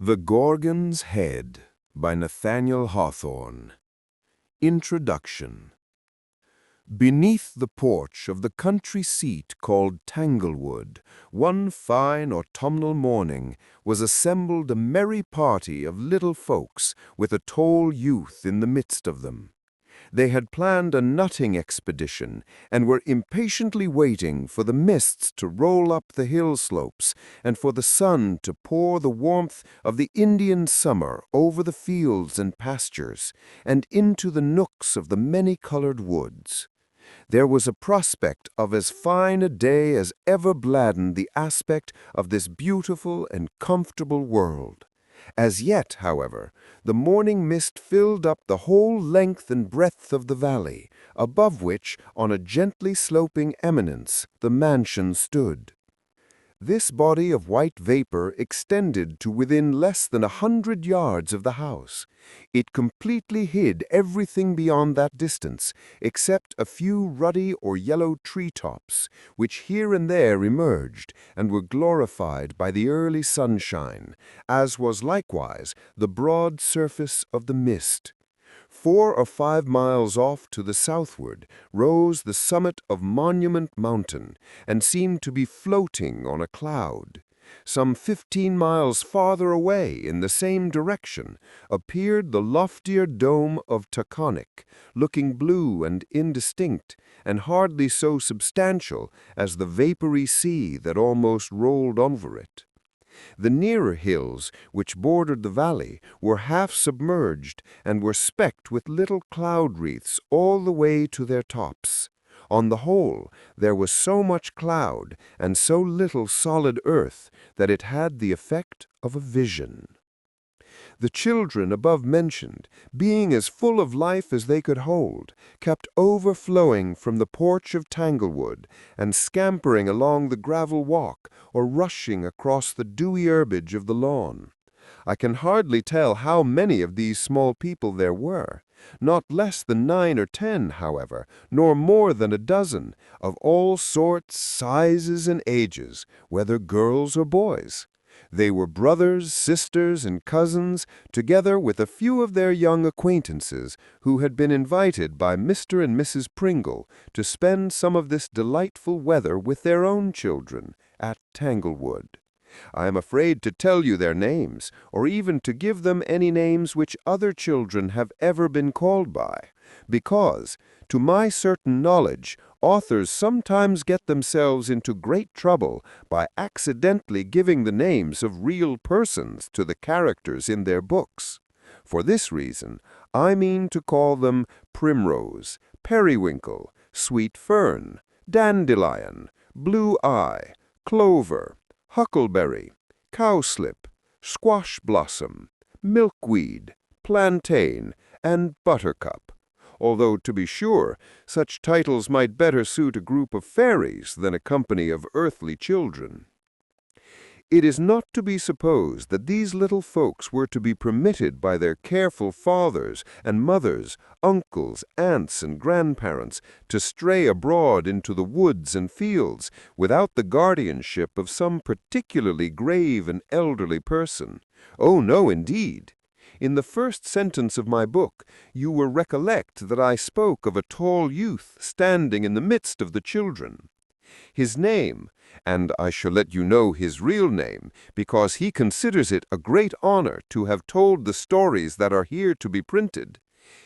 The Gorgon's Head by Nathaniel Hawthorne. Introduction. Beneath the porch of the country seat called Tanglewood, one fine autumnal morning was assembled a merry party of little folks with a tall youth in the midst of them. They had planned a nutting expedition and were impatiently waiting for the mists to roll up the hill slopes and for the sun to pour the warmth of the Indian summer over the fields and pastures and into the nooks of the many-colored woods. There was a prospect of as fine a day as ever gladdened the aspect of this beautiful and comfortable world. As yet, however, the morning mist filled up the whole length and breadth of the valley, above which, on a gently sloping eminence, the mansion stood. This body of white vapor extended to within less than 100 yards of the house. It completely hid everything beyond that distance, except a few ruddy or yellow treetops, which here and there emerged and were glorified by the early sunshine, as was likewise the broad surface of the mist. 4 or 5 miles off to the southward rose the summit of Monument Mountain and seemed to be floating on a cloud. Some 15 miles farther away in the same direction appeared the loftier dome of Taconic, looking blue and indistinct, and hardly so substantial as the vapory sea that almost rolled over it. The nearer hills, which bordered the valley, were half submerged and were specked with little cloud wreaths all the way to their tops. On the whole, there was so much cloud and so little solid earth that it had the effect of a vision. The children above mentioned, being as full of life as they could hold, kept overflowing from the porch of Tanglewood and scampering along the gravel walk or rushing across the dewy herbage of the lawn. I can hardly tell how many of these small people there were. Not less than 9 or 10, however, nor more than a dozen, of all sorts, sizes, and ages, whether girls or boys. They were brothers, sisters, and cousins, together with a few of their young acquaintances who had been invited by Mr. and Mrs. Pringle to spend some of this delightful weather with their own children at Tanglewood. I am afraid to tell you their names, or even to give them any names which other children have ever been called by, because, to my certain knowledge, authors sometimes get themselves into great trouble by accidentally giving the names of real persons to the characters in their books. For this reason, I mean to call them Primrose, Periwinkle, Sweet Fern, Dandelion, Blue Eye, Clover, Huckleberry, Cowslip, Squash Blossom, Milkweed, Plantain, and Buttercup, although, to be sure, such titles might better suit a group of fairies than a company of earthly children. It is not to be supposed that these little folks were to be permitted by their careful fathers and mothers, uncles, aunts, and grandparents to stray abroad into the woods and fields without the guardianship of some particularly grave and elderly person. Oh, no, indeed! In the first sentence of my book, you will recollect that I spoke of a tall youth standing in the midst of the children. His name, and I shall let you know his real name, because he considers it a great honor to have told the stories that are here to be printed.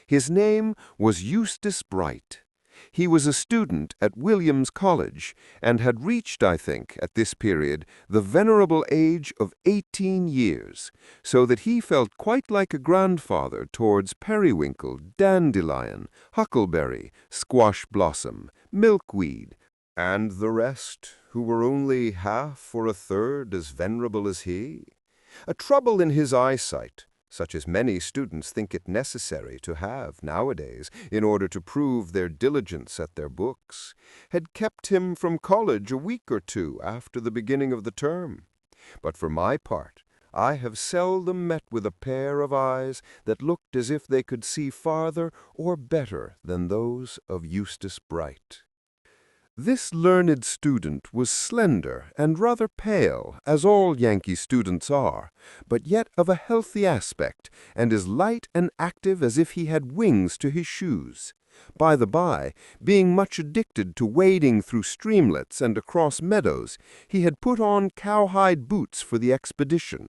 His name was Eustace Bright. He was a student at Williams College, and had reached, I think, at this period, the venerable age of 18 years, so that he felt quite like a grandfather towards Periwinkle, Dandelion, Huckleberry, Squash Blossom, Milkweed, and the rest, who were only half or a third as venerable as he. A trouble in his eyesight, such as many students think it necessary to have nowadays in order to prove their diligence at their books, had kept him from college a week or 2 after the beginning of the term. But for my part, I have seldom met with a pair of eyes that looked as if they could see farther or better than those of Eustace Bright. This learned student was slender and rather pale, as all Yankee students are, but yet of a healthy aspect, and as light and active as if he had wings to his shoes. By the by, being much addicted to wading through streamlets and across meadows, he had put on cowhide boots for the expedition.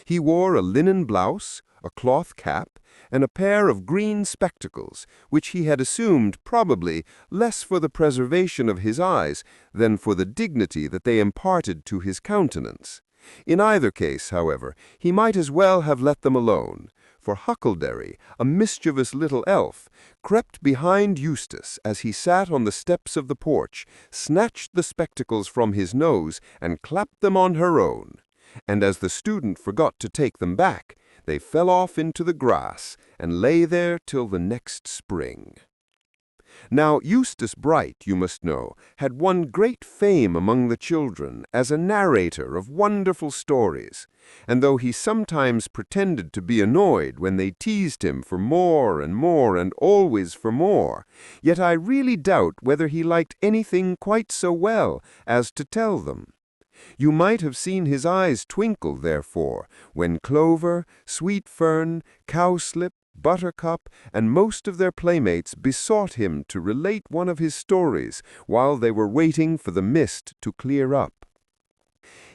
He wore a linen blouse, a cloth cap, and a pair of green spectacles, which he had assumed probably less for the preservation of his eyes than for the dignity that they imparted to his countenance. In either case, however, he might as well have let them alone, for Huckleberry, a mischievous little elf, crept behind Eustace as he sat on the steps of the porch, snatched the spectacles from his nose, and clapped them on her own. And as the student forgot to take them back, they fell off into the grass and lay there till the next spring. Now Eustace Bright, you must know, had won great fame among the children as a narrator of wonderful stories, and though he sometimes pretended to be annoyed when they teased him for more and always for more, yet I really doubt whether he liked anything quite so well as to tell them. You might have seen his eyes twinkle, therefore, when Clover, Sweet Fern, Cowslip, Buttercup, and most of their playmates besought him to relate one of his stories while they were waiting for the mist to clear up.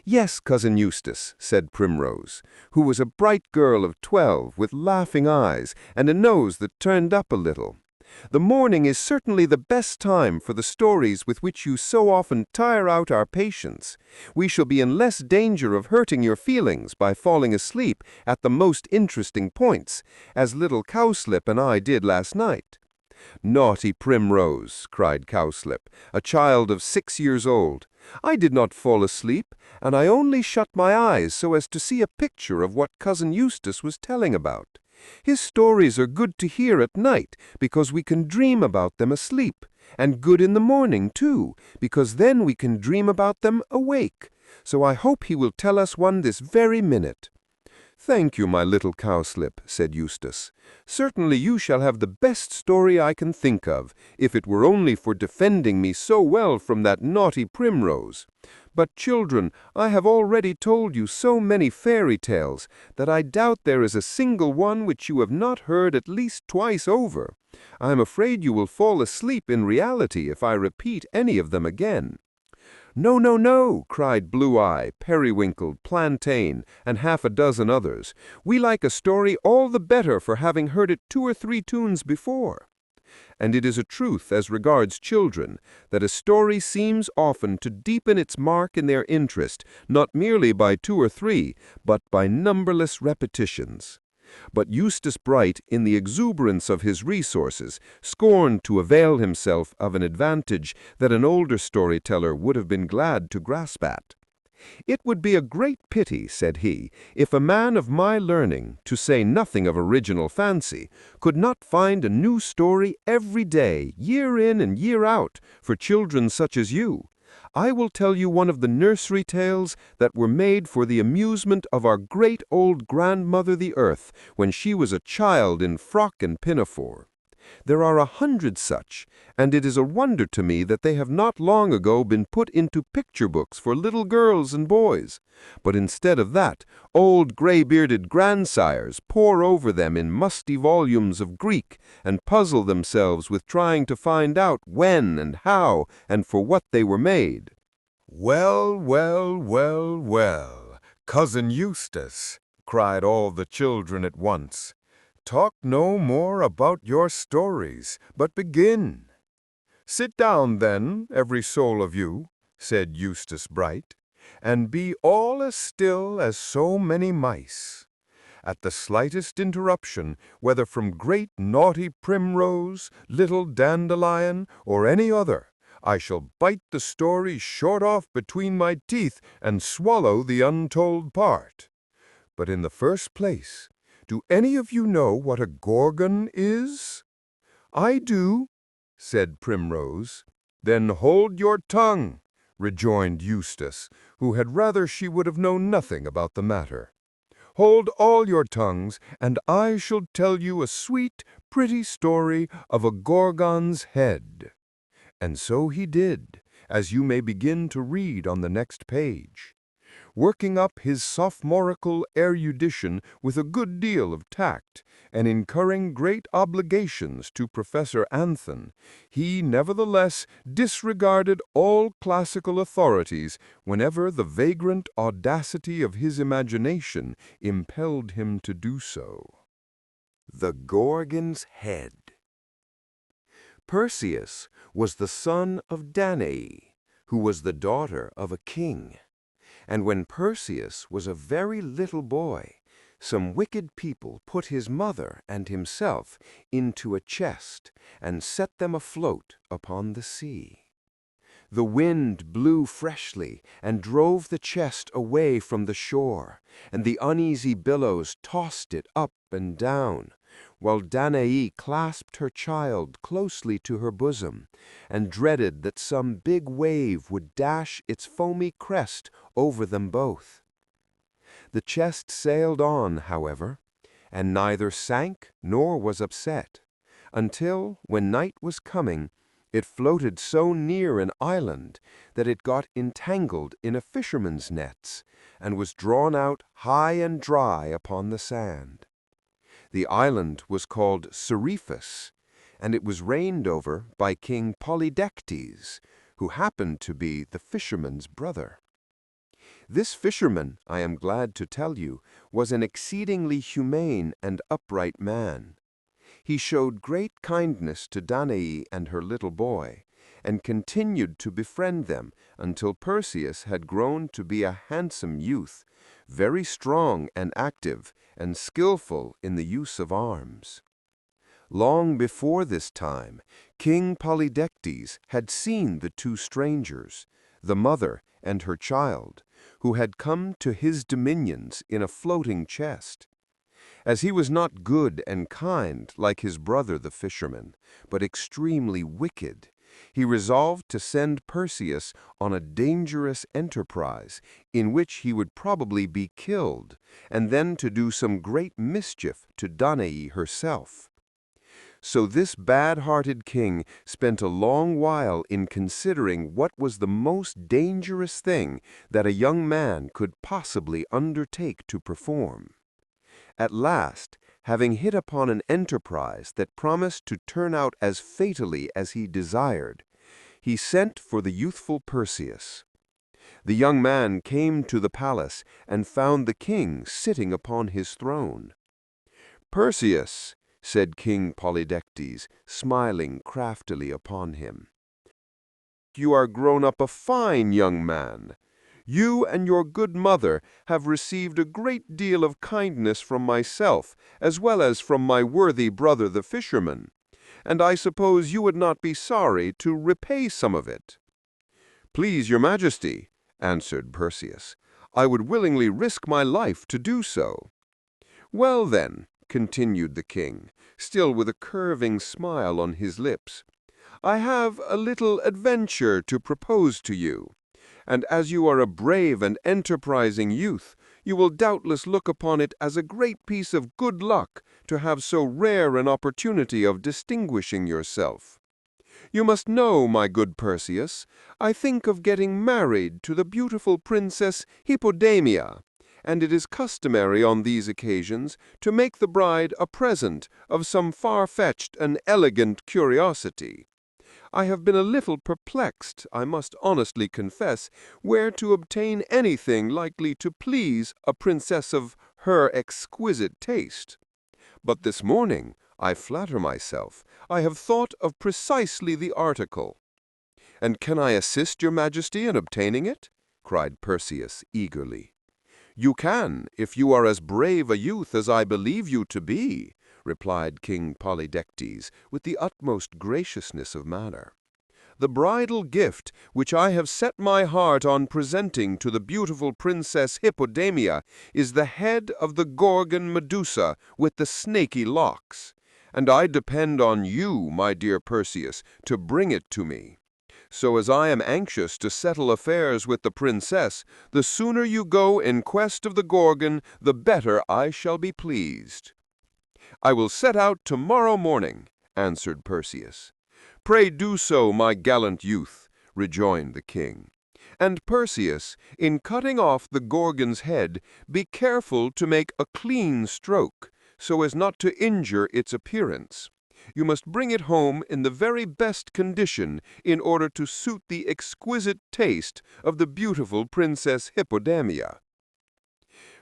"Yes, Cousin Eustace," said Primrose, who was a bright girl of 12 with laughing eyes and a nose that turned up a little. "The morning is certainly the best time for the stories with which you so often tire out our patience. We shall be in less danger of hurting your feelings by falling asleep at the most interesting points, as little Cowslip and I did last night." "Naughty Primrose," cried Cowslip, a child of 6 years old. "I did not fall asleep, and I only shut my eyes so as to see a picture of what Cousin Eustace was telling about. His stories are good to hear at night, because we can dream about them asleep, and good in the morning, too, because then we can dream about them awake. So I hope he will tell us one this very minute." "Thank you, my little Cowslip," said Eustace. "Certainly you shall have the best story I can think of, if it were only for defending me so well from that naughty Primrose. But, children, I have already told you so many fairy tales that I doubt there is a single one which you have not heard at least twice over. I am afraid you will fall asleep in reality if I repeat any of them again." "No, no, no," cried Blue-Eye, Periwinkle, Plantain, and half a dozen others. "We like a story all the better for having heard it 2 or 3 tunes before." And it is a truth as regards children that a story seems often to deepen its mark in their interest, not merely by 2 or 3, but by numberless repetitions. But Eustace Bright, in the exuberance of his resources, scorned to avail himself of an advantage that an older storyteller would have been glad to grasp at. "It would be a great pity," said he, "if a man of my learning, to say nothing of original fancy, could not find a new story every day, year in and year out, for children such as you. I will tell you one of the nursery tales that were made for the amusement of our great old grandmother the earth, when she was a child in frock and pinafore. There are 100 such, and it is a wonder to me that they have not long ago been put into picture books for little girls and boys. But instead of that, old gray-bearded grandsires pore over them in musty volumes of Greek and puzzle themselves with trying to find out when and how and for what they were made." "Well, well, well, well, Cousin Eustace," cried all the children at once. "Talk no more about your stories, but begin." "Sit down, then, every soul of you," said Eustace Bright, "and be all as still as so many mice. At the slightest interruption, whether from great naughty Primrose, little Dandelion, or any other, I shall bite the story short off between my teeth and swallow the untold part. But in the first place, do any of you know what a Gorgon is?" "I do," said Primrose. "Then hold your tongue," rejoined Eustace, who had rather she would have known nothing about the matter. "Hold all your tongues, and I shall tell you a sweet, pretty story of a Gorgon's head." And so he did, as you may begin to read on the next page. Working up his sophomorical erudition with a good deal of tact, and incurring great obligations to Professor Anthon, he nevertheless disregarded all classical authorities whenever the vagrant audacity of his imagination impelled him to do so. The Gorgon's Head. Perseus was the son of Danae, who was the daughter of a king. And when Perseus was a very little boy, some wicked people put his mother and himself into a chest and set them afloat upon the sea. The wind blew freshly and drove the chest away from the shore, and the uneasy billows tossed it up and down, while Danae clasped her child closely to her bosom, and dreaded that some big wave would dash its foamy crest over them both. The chest sailed on, however, and neither sank nor was upset, until, when night was coming, it floated so near an island that it got entangled in a fisherman's nets, and was drawn out high and dry upon the sand. The island was called Seriphus, and it was reigned over by King Polydectes, who happened to be the fisherman's brother. This fisherman, I am glad to tell you, was an exceedingly humane and upright man. He showed great kindness to Danae and her little boy, and continued to befriend them until Perseus had grown to be a handsome youth, very strong and active, and skillful in the use of arms. Long before this time, King Polydectes had seen the two strangers, the mother and her child, who had come to his dominions in a floating chest. As he was not good and kind like his brother the fisherman, but extremely wicked, he resolved to send Perseus on a dangerous enterprise in which he would probably be killed, and then to do some great mischief to Danae herself. So this bad-hearted king spent a long while in considering what was the most dangerous thing that a young man could possibly undertake to perform. At last, having hit upon an enterprise that promised to turn out as fatally as he desired, he sent for the youthful Perseus. The young man came to the palace and found the king sitting upon his throne. "Perseus," said King Polydectes, smiling craftily upon him, "you are grown up a fine young man. You and your good mother have received a great deal of kindness from myself, as well as from my worthy brother the fisherman, and I suppose you would not be sorry to repay some of it." "Please your majesty," answered Perseus, "I would willingly risk my life to do so." "Well then," continued the king, still with a curving smile on his lips, "I have a little adventure to propose to you. And as you are a brave and enterprising youth, you will doubtless look upon it as a great piece of good luck to have so rare an opportunity of distinguishing yourself. You must know, my good Perseus, I think of getting married to the beautiful Princess Hippodamia, and it is customary on these occasions to make the bride a present of some far-fetched and elegant curiosity. I have been a little perplexed, I must honestly confess, where to obtain anything likely to please a princess of her exquisite taste. But this morning, I flatter myself, I have thought of precisely the article." "And can I assist your majesty in obtaining it?" cried Perseus eagerly. "You can, if you are as brave a youth as I believe you to be," replied King Polydectes with the utmost graciousness of manner. "The bridal gift which I have set my heart on presenting to the beautiful Princess Hippodamia is the head of the Gorgon Medusa with the snaky locks, and I depend on you, my dear Perseus, to bring it to me. So as I am anxious to settle affairs with the princess, the sooner you go in quest of the Gorgon, the better I shall be pleased." "I will set out tomorrow morning," answered Perseus. "Pray do so, my gallant youth," rejoined the king. "And Perseus, in cutting off the Gorgon's head, be careful to make a clean stroke, so as not to injure its appearance. You must bring it home in the very best condition in order to suit the exquisite taste of the beautiful Princess Hippodamia."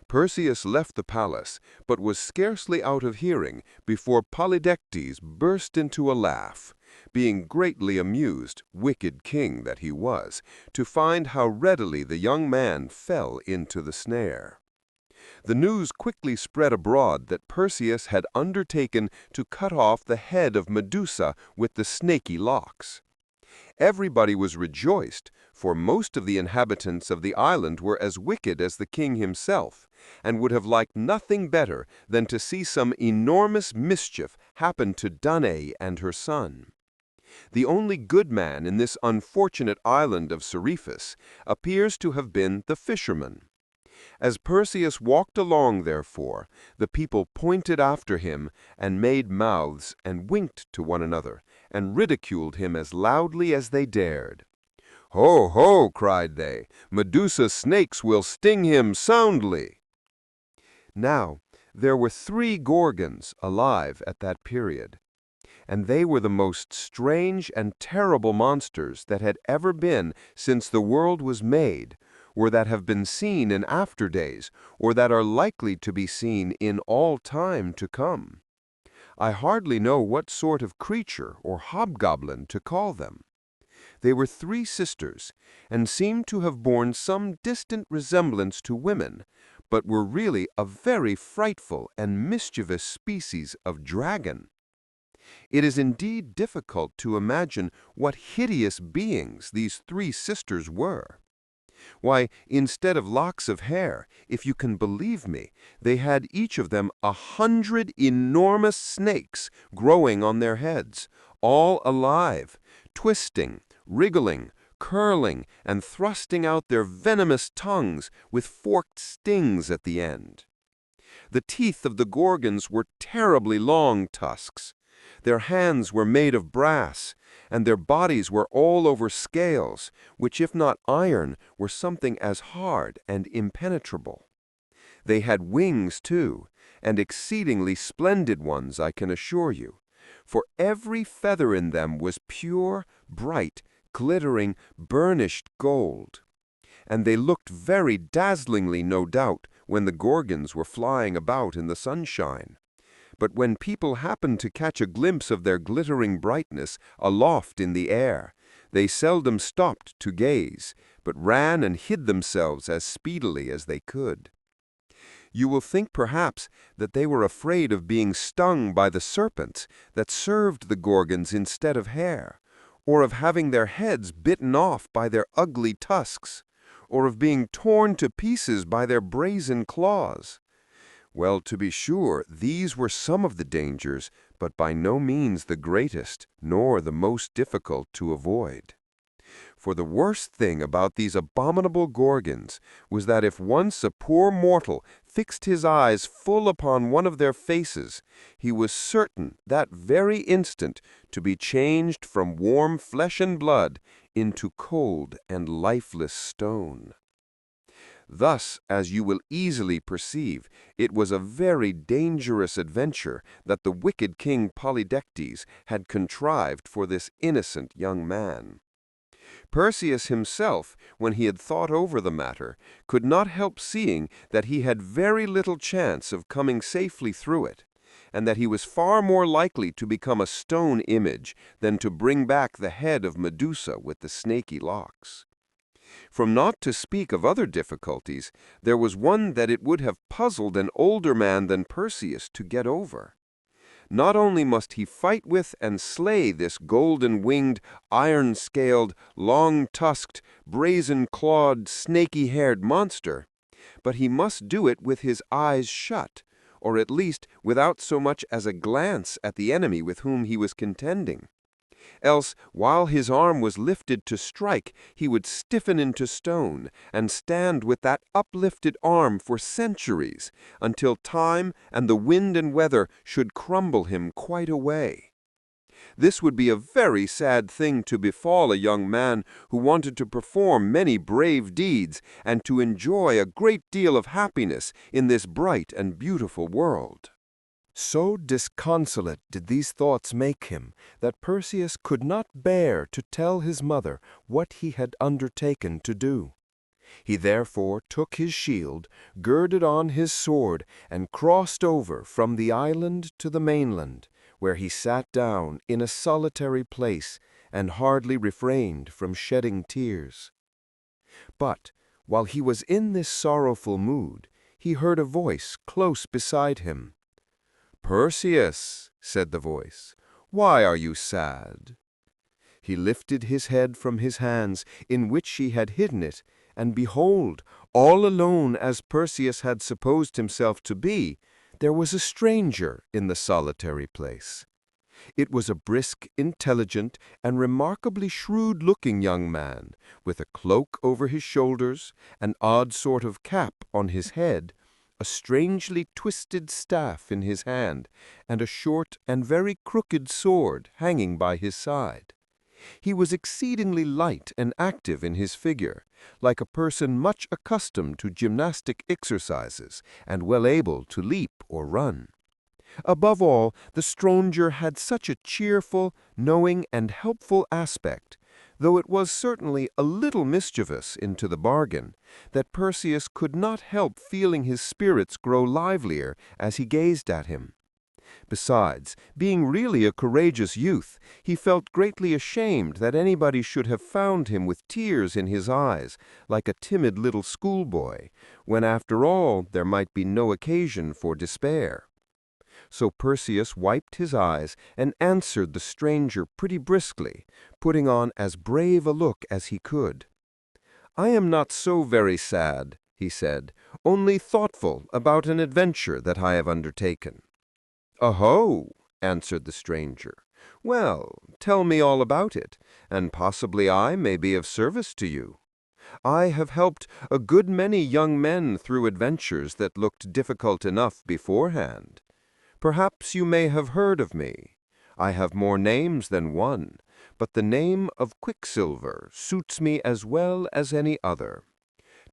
Perseus left the palace, but was scarcely out of hearing before Polydectes burst into a laugh, being greatly amused, wicked king that he was, to find how readily the young man fell into the snare. The news quickly spread abroad that Perseus had undertaken to cut off the head of Medusa with the snaky locks. Everybody was rejoiced, for most of the inhabitants of the island were as wicked as the king himself, and would have liked nothing better than to see some enormous mischief happen to Danae and her son. The only good man in this unfortunate island of Seriphus appears to have been the fisherman. As Perseus walked along, therefore, the people pointed after him and made mouths and winked to one another, and ridiculed him as loudly as they dared. "Ho, ho!" cried they, "Medusa's snakes will sting him soundly." Now, there were 3 Gorgons alive at that period, and they were the most strange and terrible monsters that had ever been since the world was made, or that have been seen in after days, or that are likely to be seen in all time to come. I hardly know what sort of creature or hobgoblin to call them. They were 3 sisters, and seemed to have borne some distant resemblance to women, but were really a very frightful and mischievous species of dragon. It is indeed difficult to imagine what hideous beings these 3 sisters were. Why, instead of locks of hair, if you can believe me, they had each of them 100 enormous snakes growing on their heads, all alive, twisting, wriggling, curling, and thrusting out their venomous tongues with forked stings at the end. The teeth of the Gorgons were terribly long tusks. Their hands were made of brass, and their bodies were all over scales, which if not iron, were something as hard and impenetrable. They had wings, too, and exceedingly splendid ones, I can assure you, for every feather in them was pure, bright, glittering, burnished gold. And they looked very dazzlingly, no doubt, when the Gorgons were flying about in the sunshine. But when people happened to catch a glimpse of their glittering brightness aloft in the air, they seldom stopped to gaze, but ran and hid themselves as speedily as they could. You will think perhaps that they were afraid of being stung by the serpents that served the Gorgons instead of hair, or of having their heads bitten off by their ugly tusks, or of being torn to pieces by their brazen claws. Well, to be sure, these were some of the dangers, but by no means the greatest, nor the most difficult to avoid. For the worst thing about these abominable Gorgons was that if once a poor mortal fixed his eyes full upon one of their faces, he was certain that very instant to be changed from warm flesh and blood into cold and lifeless stone. Thus, as you will easily perceive, it was a very dangerous adventure that the wicked King Polydectes had contrived for this innocent young man. Perseus himself, when he had thought over the matter, could not help seeing that he had very little chance of coming safely through it, and that he was far more likely to become a stone image than to bring back the head of Medusa with the snaky locks. From not to speak of other difficulties, there was one that it would have puzzled an older man than Perseus to get over. Not only must he fight with and slay this golden-winged, iron-scaled, long-tusked, brazen-clawed, snaky-haired monster, but he must do it with his eyes shut, or at least without so much as a glance at the enemy with whom he was contending. Else, while his arm was lifted to strike, he would stiffen into stone, and stand with that uplifted arm for centuries, until time and the wind and weather should crumble him quite away. This would be a very sad thing to befall a young man who wanted to perform many brave deeds and to enjoy a great deal of happiness in this bright and beautiful world. So disconsolate did these thoughts make him that Perseus could not bear to tell his mother what he had undertaken to do. He therefore took his shield, girded on his sword, and crossed over from the island to the mainland, where he sat down in a solitary place and hardly refrained from shedding tears. But while he was in this sorrowful mood, he heard a voice close beside him. "Perseus," said the voice, "why are you sad?" He lifted his head from his hands, in which he had hidden it, and behold, all alone as Perseus had supposed himself to be, there was a stranger in the solitary place. It was a brisk, intelligent, and remarkably shrewd-looking young man, with a cloak over his shoulders, an odd sort of cap on his head, a strangely twisted staff in his hand, and a short and very crooked sword hanging by his side. He was exceedingly light and active in his figure, like a person much accustomed to gymnastic exercises and well able to leap or run. Above all, the stranger had such a cheerful, knowing, and helpful aspect, though it was certainly a little mischievous into the bargain, that Perseus could not help feeling his spirits grow livelier as he gazed at him. Besides, being really a courageous youth, he felt greatly ashamed that anybody should have found him with tears in his eyes, like a timid little schoolboy, when after all there might be no occasion for despair. So Perseus wiped his eyes and answered the stranger pretty briskly, putting on as brave a look as he could. "I am not so very sad," he said, "only thoughtful about an adventure that I have undertaken." "Oho!" answered the stranger. "Well, tell me all about it, and possibly I may be of service to you. I have helped a good many young men through adventures that looked difficult enough beforehand. Perhaps you may have heard of me. I have more names than one, but the name of Quicksilver suits me as well as any other.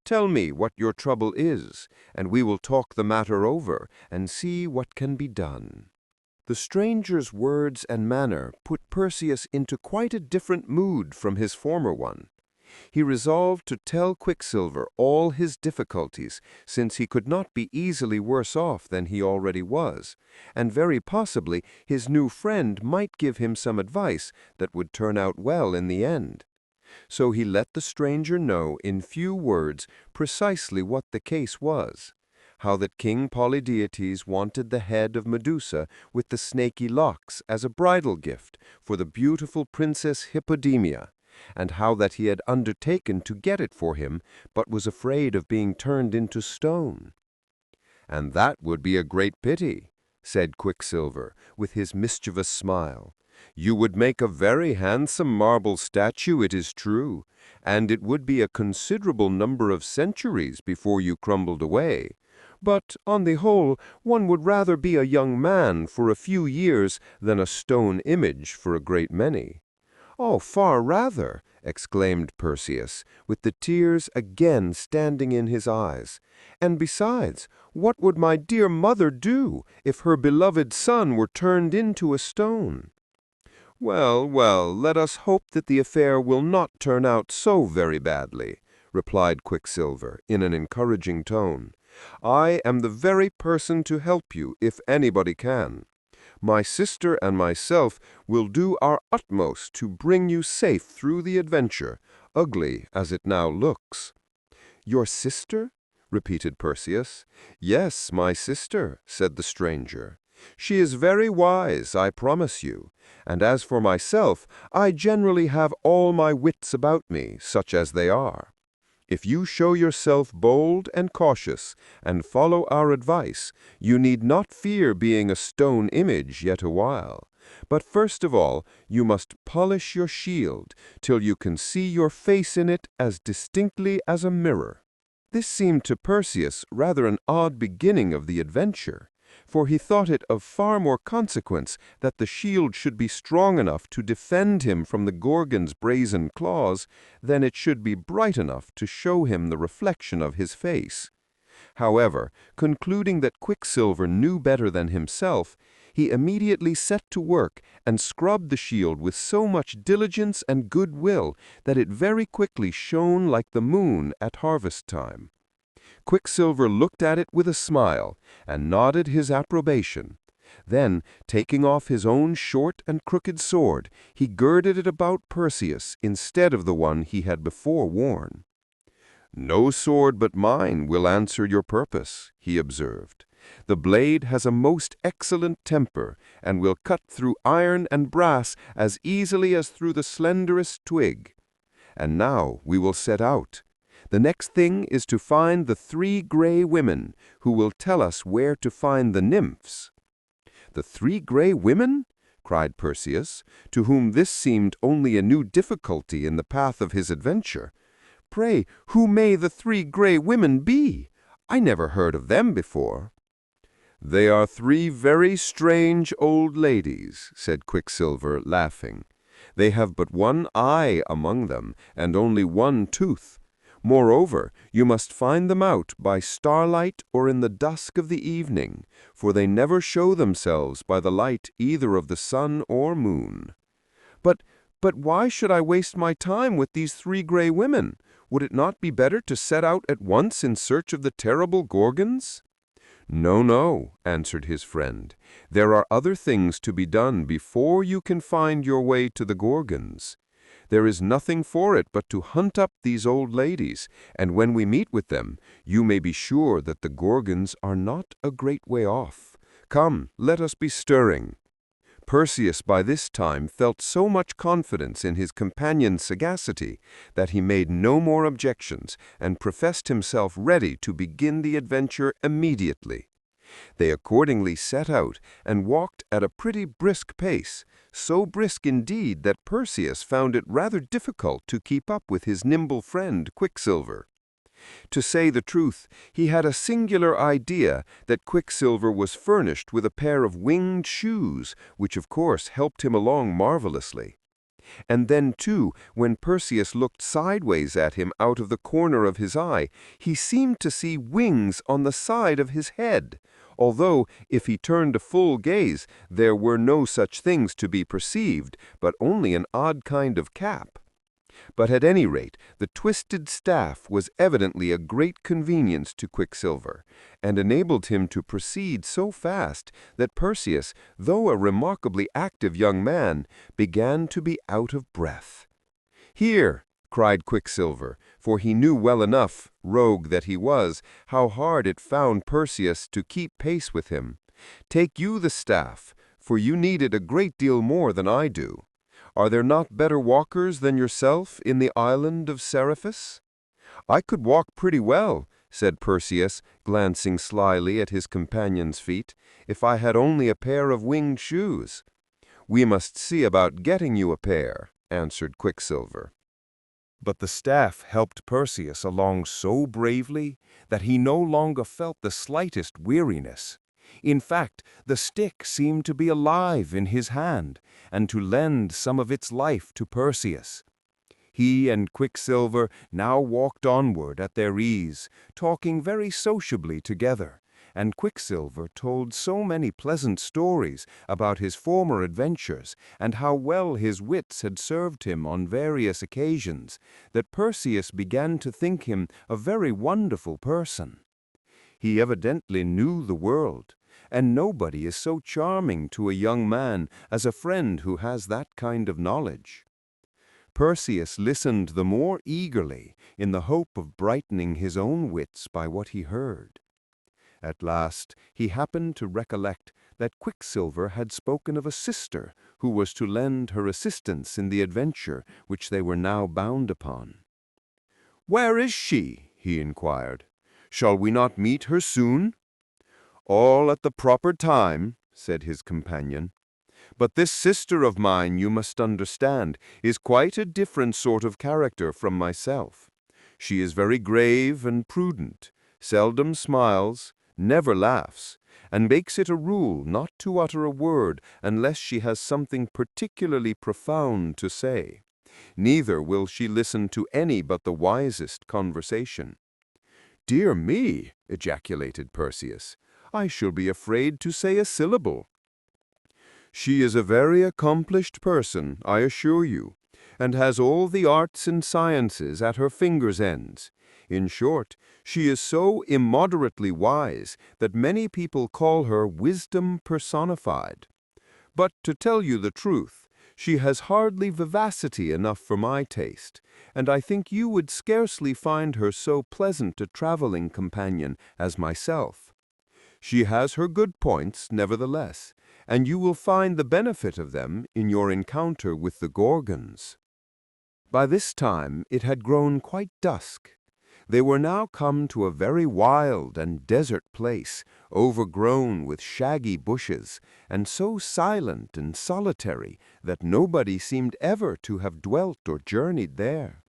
Tell me what your trouble is, and we will talk the matter over and see what can be done." The stranger's words and manner put Perseus into quite a different mood from his former one. He resolved to tell Quicksilver all his difficulties, since he could not be easily worse off than he already was, and very possibly his new friend might give him some advice that would turn out well in the end. So he let the stranger know in few words precisely what the case was, how that King Polydetes wanted the head of Medusa with the snaky locks as a bridal gift for the beautiful Princess Hippodamia, and how that he had undertaken to get it for him, but was afraid of being turned into stone. "And that would be a great pity," said Quicksilver, with his mischievous smile. "You would make a very handsome marble statue, it is true, and it would be a considerable number of centuries before you crumbled away. But, on the whole, one would rather be a young man for a few years than a stone image for a great many." "Oh, far rather!" exclaimed Perseus, with the tears again standing in his eyes. "And besides, what would my dear mother do if her beloved son were turned into a stone?" "Well, well, let us hope that the affair will not turn out so very badly," replied Quicksilver in an encouraging tone. "I am the very person to help you if anybody can. My sister and myself will do our utmost to bring you safe through the adventure, ugly as it now looks." "Your sister?" repeated Perseus. "Yes, my sister," said the stranger. "She is very wise, I promise you, and as for myself, I generally have all my wits about me, such as they are. If you show yourself bold and cautious, and follow our advice, you need not fear being a stone image yet awhile. But first of all, you must polish your shield, till you can see your face in it as distinctly as a mirror." This seemed to Perseus rather an odd beginning of the adventure, for he thought it of far more consequence that the shield should be strong enough to defend him from the Gorgon's brazen claws than it should be bright enough to show him the reflection of his face. However, concluding that Quicksilver knew better than himself, he immediately set to work and scrubbed the shield with so much diligence and good will that it very quickly shone like the moon at harvest time. Quicksilver looked at it with a smile and nodded his approbation. Then, taking off his own short and crooked sword, he girded it about Perseus instead of the one he had before worn. "No sword but mine will answer your purpose," he observed. "The blade has a most excellent temper, and will cut through iron and brass as easily as through the slenderest twig. And now we will set out. The next thing is to find the 3 Graiæ women, who will tell us where to find the nymphs." "The 3 Graiæ women?" cried Perseus, to whom this seemed only a new difficulty in the path of his adventure. "Pray, who may the 3 Graiæ women be? I never heard of them before." "They are 3 very strange old ladies," said Quicksilver, laughing. "They have but 1 eye among them, and only 1 tooth. Moreover, you must find them out by starlight or in the dusk of the evening, for they never show themselves by the light either of the sun or moon." But why should I waste my time with these 3 Graiæ women? Would it not be better to set out at once in search of the terrible Gorgons?" "No, no," answered his friend. "There are other things to be done before you can find your way to the Gorgons. There is nothing for it but to hunt up these old ladies, and when we meet with them, you may be sure that the Gorgons are not a great way off. Come, let us be stirring." Perseus by this time felt so much confidence in his companion's sagacity that he made no more objections and professed himself ready to begin the adventure immediately. They accordingly set out and walked at a pretty brisk pace, so brisk indeed that Perseus found it rather difficult to keep up with his nimble friend Quicksilver. To say the truth, he had a singular idea that Quicksilver was furnished with a pair of winged shoes, which of course helped him along marvelously. And then, too, when Perseus looked sideways at him out of the corner of his eye, he seemed to see wings on the side of his head, although, if he turned a full gaze, there were no such things to be perceived, but only an odd kind of cap. But at any rate, the twisted staff was evidently a great convenience to Quicksilver, and enabled him to proceed so fast that Perseus, though a remarkably active young man, began to be out of breath. "Here," cried Quicksilver, for he knew well enough, rogue that he was, how hard it found Perseus to keep pace with him. "Take you the staff, for you need it a great deal more than I do. Are there not better walkers than yourself in the island of Seriphus?" "I could walk pretty well," said Perseus, glancing slyly at his companion's feet, "if I had only a pair of winged shoes." "We must see about getting you a pair," answered Quicksilver. But the staff helped Perseus along so bravely that he no longer felt the slightest weariness. In fact, the stick seemed to be alive in his hand, and to lend some of its life to Perseus. He and Quicksilver now walked onward at their ease, talking very sociably together, and Quicksilver told so many pleasant stories about his former adventures and how well his wits had served him on various occasions, that Perseus began to think him a very wonderful person. He evidently knew the world, and nobody is so charming to a young man as a friend who has that kind of knowledge. Perseus listened the more eagerly in the hope of brightening his own wits by what he heard. At last he happened to recollect that Quicksilver had spoken of a sister who was to lend her assistance in the adventure which they were now bound upon. "Where is she?" he inquired. "Shall we not meet her soon?" "All at the proper time," said his companion. "But this sister of mine, you must understand, is quite a different sort of character from myself. She is very grave and prudent, seldom smiles, never laughs, and makes it a rule not to utter a word unless she has something particularly profound to say. Neither will she listen to any but the wisest conversation." "Dear me," ejaculated Perseus, "I shall be afraid to say a syllable." "She is a very accomplished person, I assure you, and has all the arts and sciences at her fingers' ends. In short, she is so immoderately wise that many people call her wisdom personified. But to tell you the truth, she has hardly vivacity enough for my taste, and I think you would scarcely find her so pleasant a traveling companion as myself. She has her good points, nevertheless, and you will find the benefit of them in your encounter with the Gorgons." By this time it had grown quite dusk. They were now come to a very wild and desert place, overgrown with shaggy bushes, and so silent and solitary that nobody seemed ever to have dwelt or journeyed there.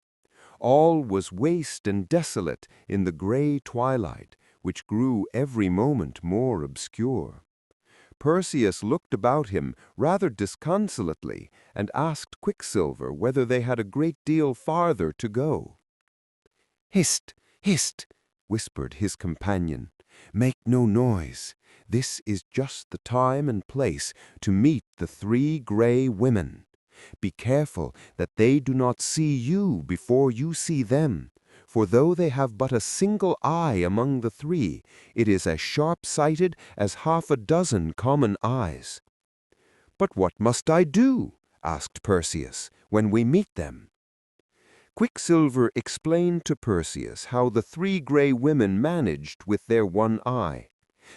All was waste and desolate in the gray twilight, which grew every moment more obscure. Perseus looked about him rather disconsolately, and asked Quicksilver whether they had a great deal farther to go. "Hist, hist," whispered his companion. "Make no noise. This is just the time and place to meet the 3 gray women. Be careful that they do not see you before you see them, for though they have but a single eye among the 3, it is as sharp-sighted as 6 common eyes." "But what must I do," asked Perseus, "when we meet them?" Quicksilver explained to Perseus how the 3 gray women managed with their one eye.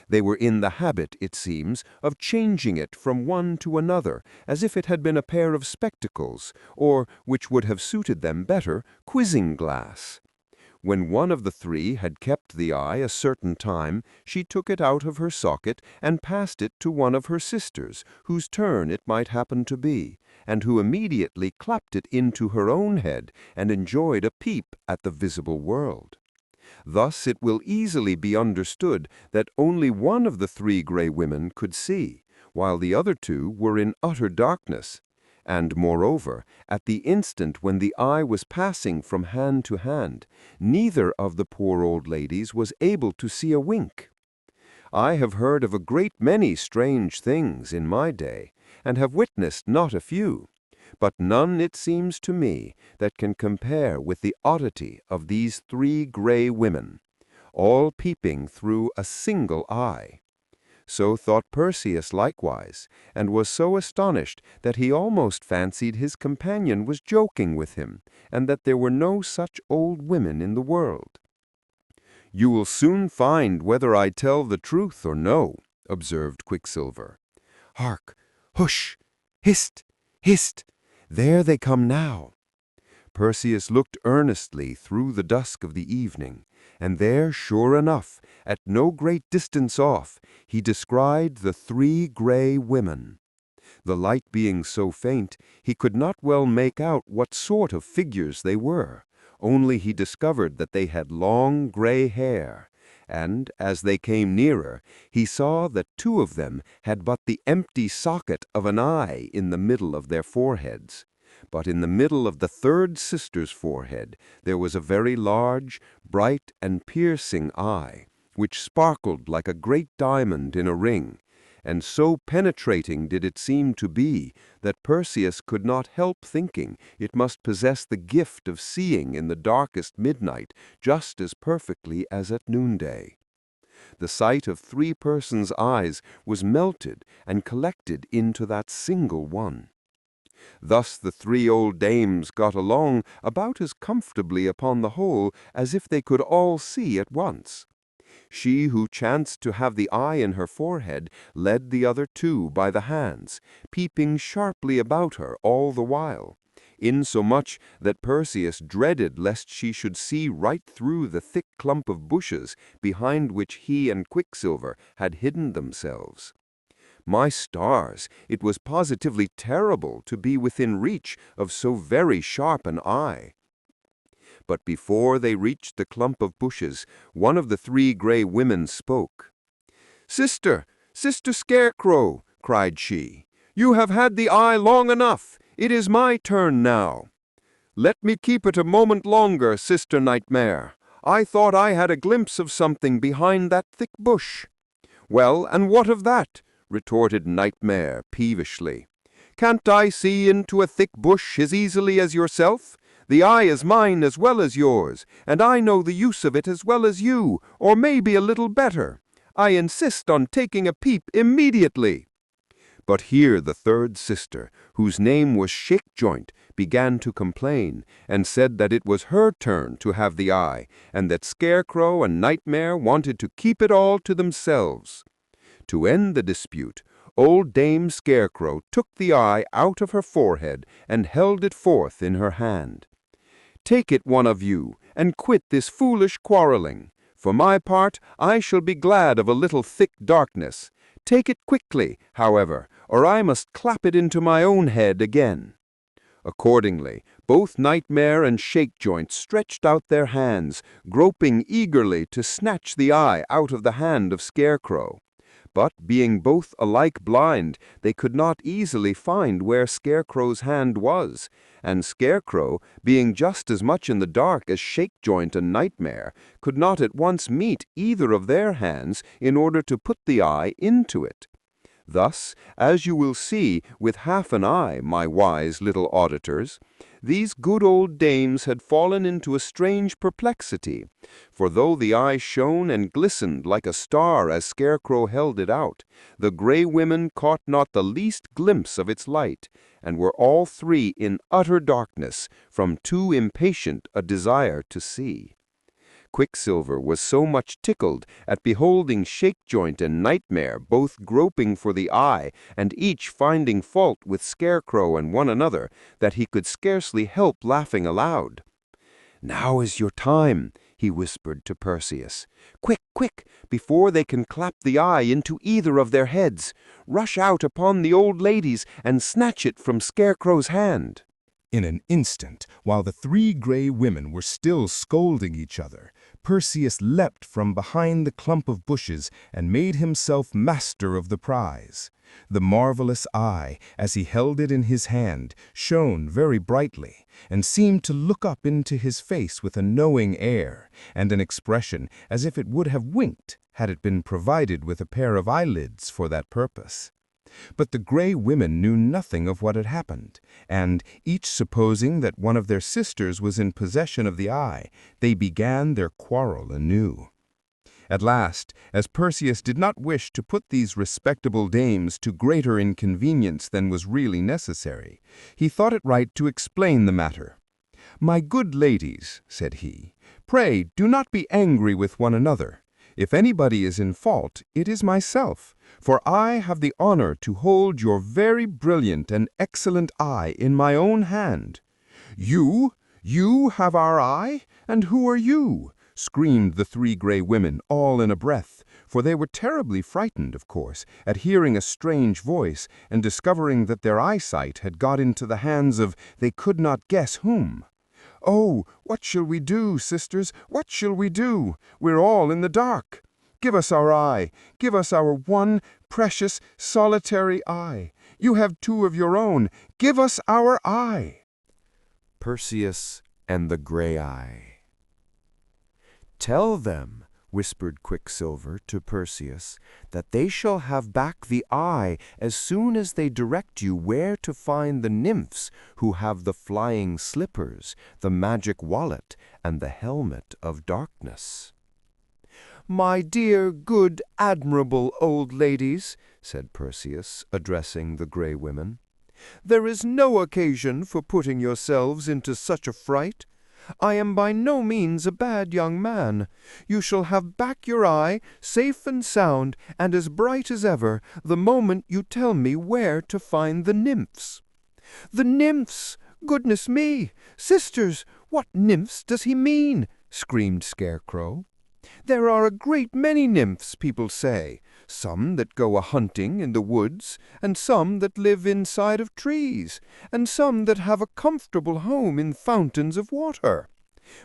They were in the habit, it seems, of changing it from one to another, as if it had been a pair of spectacles, or, which would have suited them better, quizzing glass. When one of the 3 had kept the eye a certain time, she took it out of her socket and passed it to one of her sisters, whose turn it might happen to be, and who immediately clapped it into her own head and enjoyed a peep at the visible world. Thus it will easily be understood that only one of the 3 gray women could see, while the other 2 were in utter darkness. And, moreover, at the instant when the eye was passing from hand to hand, neither of the poor old ladies was able to see a wink. I have heard of a great many strange things in my day, and have witnessed not a few, but none, it seems to me, that can compare with the oddity of these 3 gray women, all peeping through a single eye. So thought Perseus likewise, and was so astonished that he almost fancied his companion was joking with him, and that there were no such old women in the world. "You will soon find whether I tell the truth or no," observed Quicksilver. "Hark! Hush! Hist! Hist! There they come now." Perseus looked earnestly through the dusk of the evening, and there, sure enough, at no great distance off, he descried the 3 gray women. The light being so faint, he could not well make out what sort of figures they were, only he discovered that they had long gray hair, and, as they came nearer, he saw that 2 of them had but the empty socket of an eye in the middle of their foreheads. But in the middle of the 3rd sister's forehead there was a very large, bright, and piercing eye, which sparkled like a great diamond in a ring, and so penetrating did it seem to be that Perseus could not help thinking it must possess the gift of seeing in the darkest midnight just as perfectly as at noonday. The sight of 3 persons' eyes was melted and collected into that single one. Thus the 3 old dames got along about as comfortably upon the whole as if they could all see at once. She who chanced to have the eye in her forehead led the other 2 by the hands, peeping sharply about her all the while, insomuch that Perseus dreaded lest she should see right through the thick clump of bushes behind which he and Quicksilver had hidden themselves. My stars, it was positively terrible to be within reach of so very sharp an eye. But before they reached the clump of bushes, one of the 3 gray women spoke. "Sister, Sister Scarecrow," cried she, "you have had the eye long enough. It is my turn now." "Let me keep it a moment longer, Sister Nightmare. I thought I had a glimpse of something behind that thick bush." "Well, and what of that?" retorted Nightmare peevishly. "Can't I see into a thick bush as easily as yourself? The eye is mine as well as yours, and I know the use of it as well as you, or maybe a little better. I insist on taking a peep immediately." But here the third sister, whose name was Shakejoint, began to complain, and said that it was her turn to have the eye, and that Scarecrow and Nightmare wanted to keep it all to themselves. To end the dispute, old Dame Scarecrow took the eye out of her forehead and held it forth in her hand. "Take it, one of you, and quit this foolish quarreling. For my part, I shall be glad of a little thick darkness. Take it quickly, however, or I must clap it into my own head again." Accordingly, both Nightmare and Shakejoint stretched out their hands, groping eagerly to snatch the eye out of the hand of Scarecrow. But, being both alike blind, they could not easily find where Scarecrow's hand was, and Scarecrow, being just as much in the dark as Shakejoint and Nightmare, could not at once meet either of their hands in order to put the eye into it. Thus, as you will see with half an eye, my wise little auditors, these good old dames had fallen into a strange perplexity, for though the eye shone and glistened like a star as Scarecrow held it out, the Grey women caught not the least glimpse of its light, and were all three in utter darkness, from too impatient a desire to see. Quicksilver was so much tickled at beholding Shakejoint and Nightmare both groping for the eye and each finding fault with Scarecrow and one another, that he could scarcely help laughing aloud. "Now is your time," he whispered to Perseus. "Quick, quick, before they can clap the eye into either of their heads. Rush out upon the old ladies and snatch it from Scarecrow's hand." In an instant, while the three Grey women were still scolding each other, Perseus leapt from behind the clump of bushes and made himself master of the prize. The marvelous eye, as he held it in his hand, shone very brightly, and seemed to look up into his face with a knowing air, and an expression as if it would have winked had it been provided with a pair of eyelids for that purpose. But the Grey women knew nothing of what had happened, and, each supposing that one of their sisters was in possession of the eye, they began their quarrel anew. At last, as Perseus did not wish to put these respectable dames to greater inconvenience than was really necessary, he thought it right to explain the matter. "My good ladies," said he, "pray do not be angry with one another. If anybody is in fault, it is myself, for I have the honor to hold your very brilliant and excellent eye in my own hand." "You? You have our eye? And who are you?" screamed the three Grey women, all in a breath, for they were terribly frightened, of course, at hearing a strange voice and discovering that their eyesight had got into the hands of they could not guess whom. "Oh, what shall we do, sisters? What shall we do? We're all in the dark. Give us our eye. Give us our one precious, solitary eye. You have two of your own. Give us our eye." Perseus and the Graiæ. "Tell them," whispered Quicksilver to Perseus, "that they shall have back the eye as soon as they direct you where to find the nymphs who have the flying slippers, the magic wallet, and the helmet of darkness." "My dear, good, admirable old ladies," said Perseus, addressing the Grey women, "there is no occasion for putting yourselves into such a fright. I am by no means a bad young man. You shall have back your eye, safe and sound, and as bright as ever, the moment you tell me where to find the nymphs." "The nymphs! Goodness me! Sisters, what nymphs does he mean?" screamed Scarecrow. "There are a great many nymphs, people say, some that go a-hunting in the woods, and some that live inside of trees, and some that have a comfortable home in fountains of water.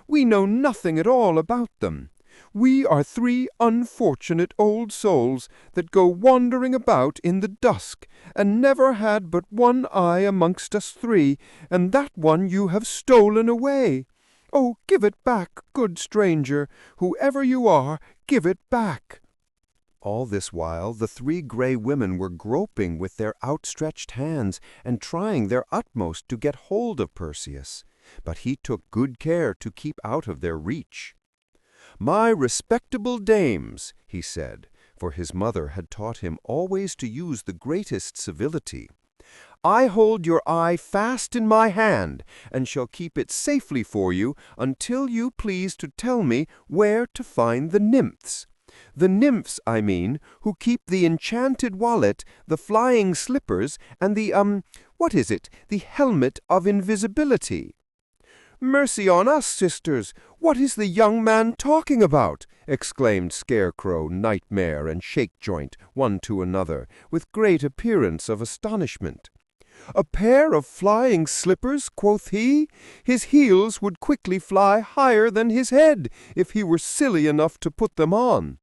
We know nothing at all about them. We are three unfortunate old souls that go wandering about in the dusk, and never had but one eye amongst us three, and that one you have stolen away. Oh, give it back, good stranger, whoever you are, give it back." All this while the three Grey women were groping with their outstretched hands and trying their utmost to get hold of Perseus, but he took good care to keep out of their reach. "My respectable dames," he said, for his mother had taught him always to use the greatest civility, "I hold your eye fast in my hand, and shall keep it safely for you until you please to tell me where to find the nymphs. The nymphs, I mean, who keep the enchanted wallet, the flying slippers, and the helmet of invisibility." "Mercy on us, sisters! What is the young man talking about?" exclaimed Scarecrow, Nightmare, and Shakejoint, one to another, with great appearance of astonishment. "A pair of flying slippers, quoth he? His heels would quickly fly higher than his head, if he were silly enough to put them on.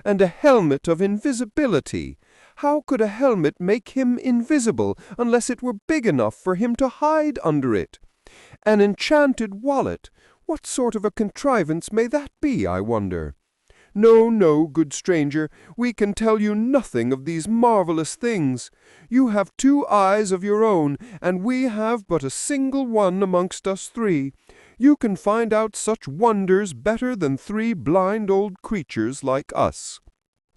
And a helmet of invisibility. How could a helmet make him invisible unless it were big enough for him to hide under it? An enchanted wallet. What sort of a contrivance may that be, I wonder? No, no, good stranger, we can tell you nothing of these marvelous things. You have 2 eyes of your own, and we have but a single one amongst us 3. You can find out such wonders better than 3 blind old creatures like us."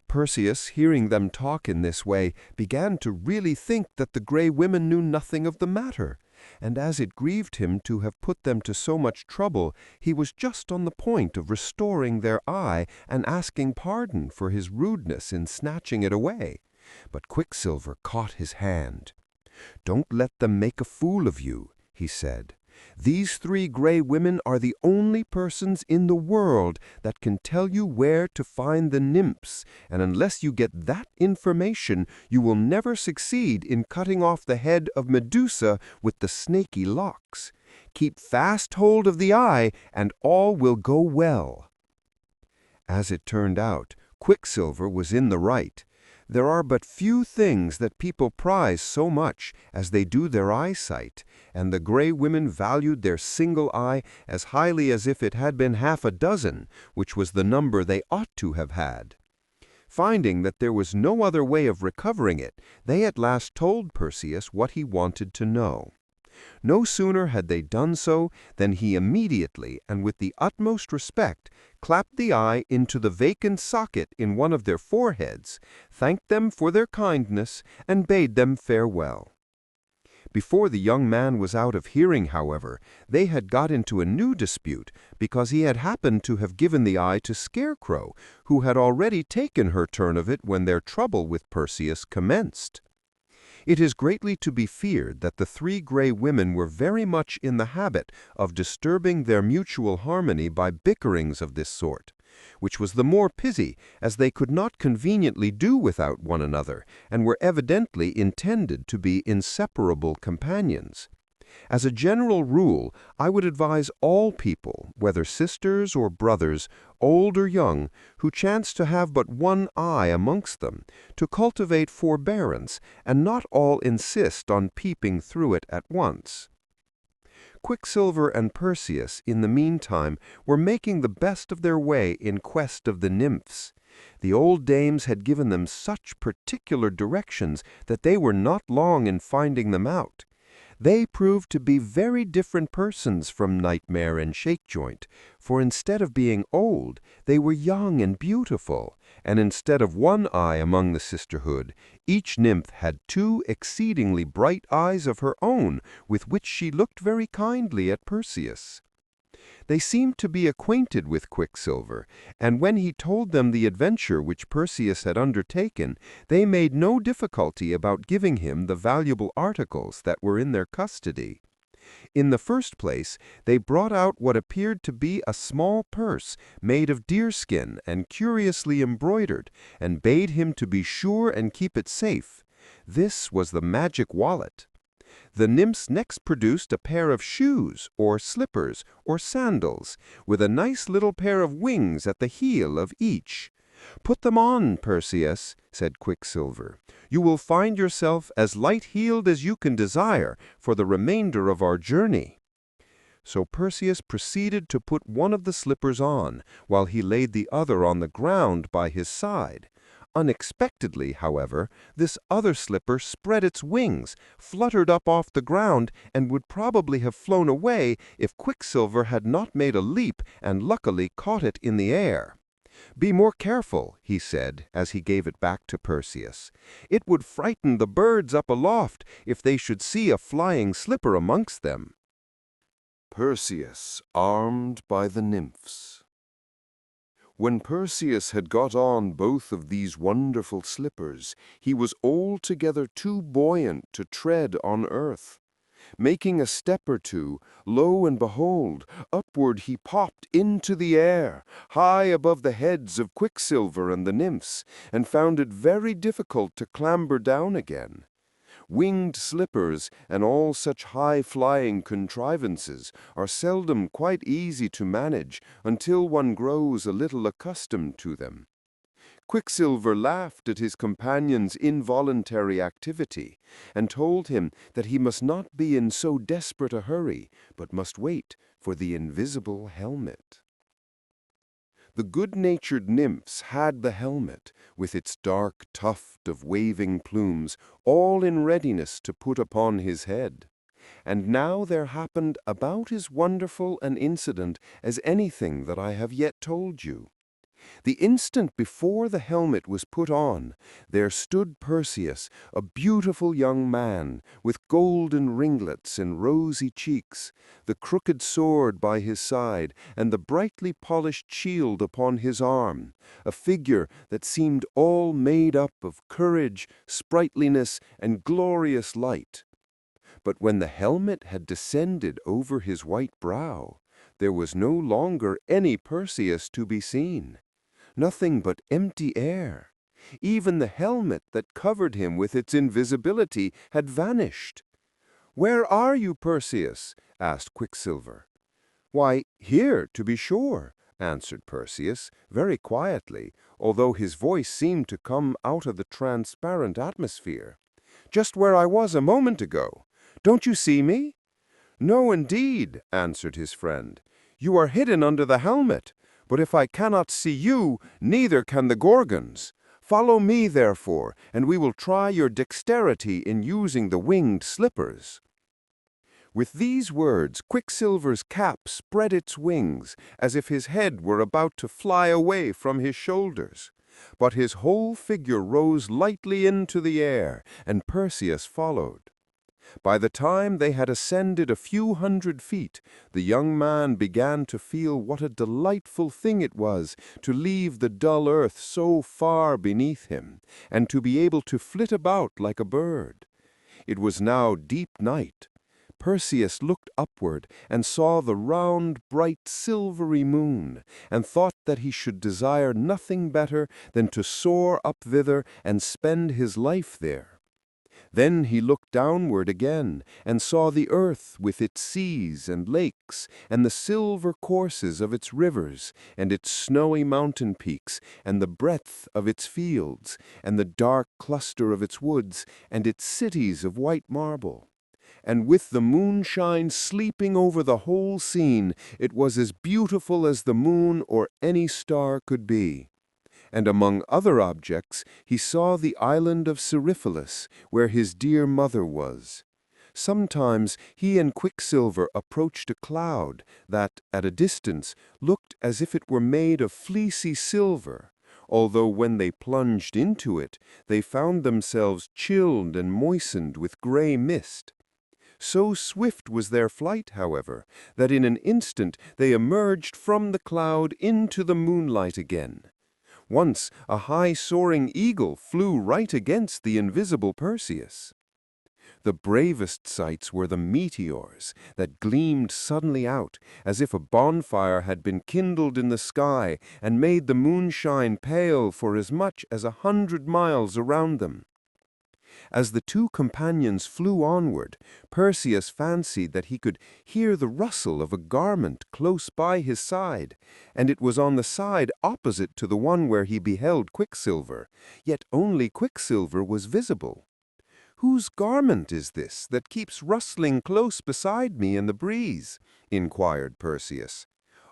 Perseus, hearing them talk in this way, began to really think that the Grey women knew nothing of the matter, and as it grieved him to have put them to so much trouble, he was just on the point of restoring their eye and asking pardon for his rudeness in snatching it away. But Quicksilver caught his hand. "Don't let them make a fool of you," he said. "These 3 Grey women are the only persons in the world that can tell you where to find the nymphs, and unless you get that information, you will never succeed in cutting off the head of Medusa with the snaky locks. Keep fast hold of the eye, and all will go well." As it turned out, Quicksilver was in the right. There are but few things that people prize so much as they do their eyesight, and the Grey women valued their single eye as highly as if it had been half a dozen, which was the number they ought to have had. Finding that there was no other way of recovering it, they at last told Perseus what he wanted to know. No sooner had they done so than he immediately, and with the utmost respect, clapped the eye into the vacant socket in one of their foreheads, thanked them for their kindness, and bade them farewell. Before the young man was out of hearing, however, they had got into a new dispute, because he had happened to have given the eye to Scarecrow, who had already taken her turn of it when their trouble with Perseus commenced. It is greatly to be feared that the 3 Grey women were very much in the habit of disturbing their mutual harmony by bickerings of this sort, which was the more pity as they could not conveniently do without one another, and were evidently intended to be inseparable companions. As a general rule, I would advise all people, whether sisters or brothers, old or young, who chance to have but one eye amongst them, to cultivate forbearance, and not all insist on peeping through it at once. Quicksilver and Perseus, in the meantime, were making the best of their way in quest of the nymphs. The old dames had given them such particular directions that they were not long in finding them out. They proved to be very different persons from Nightmare and Shakejoint, for instead of being old, they were young and beautiful, and instead of one eye among the sisterhood, each nymph had 2 exceedingly bright eyes of her own, with which she looked very kindly at Perseus. They seemed to be acquainted with Quicksilver, and when he told them the adventure which Perseus had undertaken, they made no difficulty about giving him the valuable articles that were in their custody. In the first place, they brought out what appeared to be a small purse made of deerskin and curiously embroidered, and bade him to be sure and keep it safe. This was the magic wallet. The nymphs next produced a pair of shoes, or slippers, or sandals, with a nice little pair of wings at the heel of each. "Put them on, Perseus," said Quicksilver. "You will find yourself as light-heeled as you can desire for the remainder of our journey." So Perseus proceeded to put one of the slippers on, while he laid the other on the ground by his side. Unexpectedly, however, this other slipper spread its wings, fluttered up off the ground, and would probably have flown away if Quicksilver had not made a leap and luckily caught it in the air. "Be more careful," he said, as he gave it back to Perseus. "It would frighten the birds up aloft if they should see a flying slipper amongst them." Perseus, armed by the nymphs. When Perseus had got on both of these wonderful slippers, he was altogether too buoyant to tread on earth. Making a step or two, lo and behold, upward he popped into the air, high above the heads of Quicksilver and the nymphs, and found it very difficult to clamber down again. Winged slippers and all such high-flying contrivances are seldom quite easy to manage until one grows a little accustomed to them. Quicksilver laughed at his companion's involuntary activity, and told him that he must not be in so desperate a hurry, but must wait for the invisible helmet. The good-natured nymphs had the helmet, with its dark tuft of waving plumes, all in readiness to put upon his head. And now there happened about as wonderful an incident as anything that I have yet told you. The instant before the helmet was put on, there stood Perseus, a beautiful young man, with golden ringlets and rosy cheeks, the crooked sword by his side, and the brightly polished shield upon his arm, a figure that seemed all made up of courage, sprightliness, and glorious light. But when the helmet had descended over his white brow, there was no longer any Perseus to be seen. Nothing but empty air. Even the helmet that covered him with its invisibility had vanished. "Where are you, Perseus?" asked Quicksilver. "Why, here, to be sure," answered Perseus, very quietly, although his voice seemed to come out of the transparent atmosphere. "Just where I was a moment ago. Don't you see me?" "No, indeed," answered his friend. "You are hidden under the helmet. But if I cannot see you, neither can the Gorgons. Follow me, therefore, and we will try your dexterity in using the winged slippers." With these words, Quicksilver's cap spread its wings, as if his head were about to fly away from his shoulders. But his whole figure rose lightly into the air, and Perseus followed. By the time they had ascended a few hundred feet, the young man began to feel what a delightful thing it was to leave the dull earth so far beneath him, and to be able to flit about like a bird. It was now deep night. Perseus looked upward and saw the round, bright, silvery moon, and thought that he should desire nothing better than to soar up thither and spend his life there. Then he looked downward again, and saw the earth with its seas and lakes, and the silver courses of its rivers, and its snowy mountain peaks, and the breadth of its fields, and the dark cluster of its woods, and its cities of white marble. And with the moonshine sleeping over the whole scene, it was as beautiful as the moon or any star could be. And among other objects, he saw the island of Seriphilus, where his dear mother was. Sometimes he and Quicksilver approached a cloud that, at a distance, looked as if it were made of fleecy silver, although when they plunged into it, they found themselves chilled and moistened with gray mist. So swift was their flight, however, that in an instant they emerged from the cloud into the moonlight again. Once a high-soaring eagle flew right against the invisible Perseus. The bravest sights were the meteors that gleamed suddenly out, as if a bonfire had been kindled in the sky and made the moonshine pale for as much as 100 miles around them. As the two companions flew onward, Perseus fancied that he could hear the rustle of a garment close by his side, and it was on the side opposite to the one where he beheld Quicksilver, yet only Quicksilver was visible. "Whose garment is this that keeps rustling close beside me in the breeze?" inquired Perseus.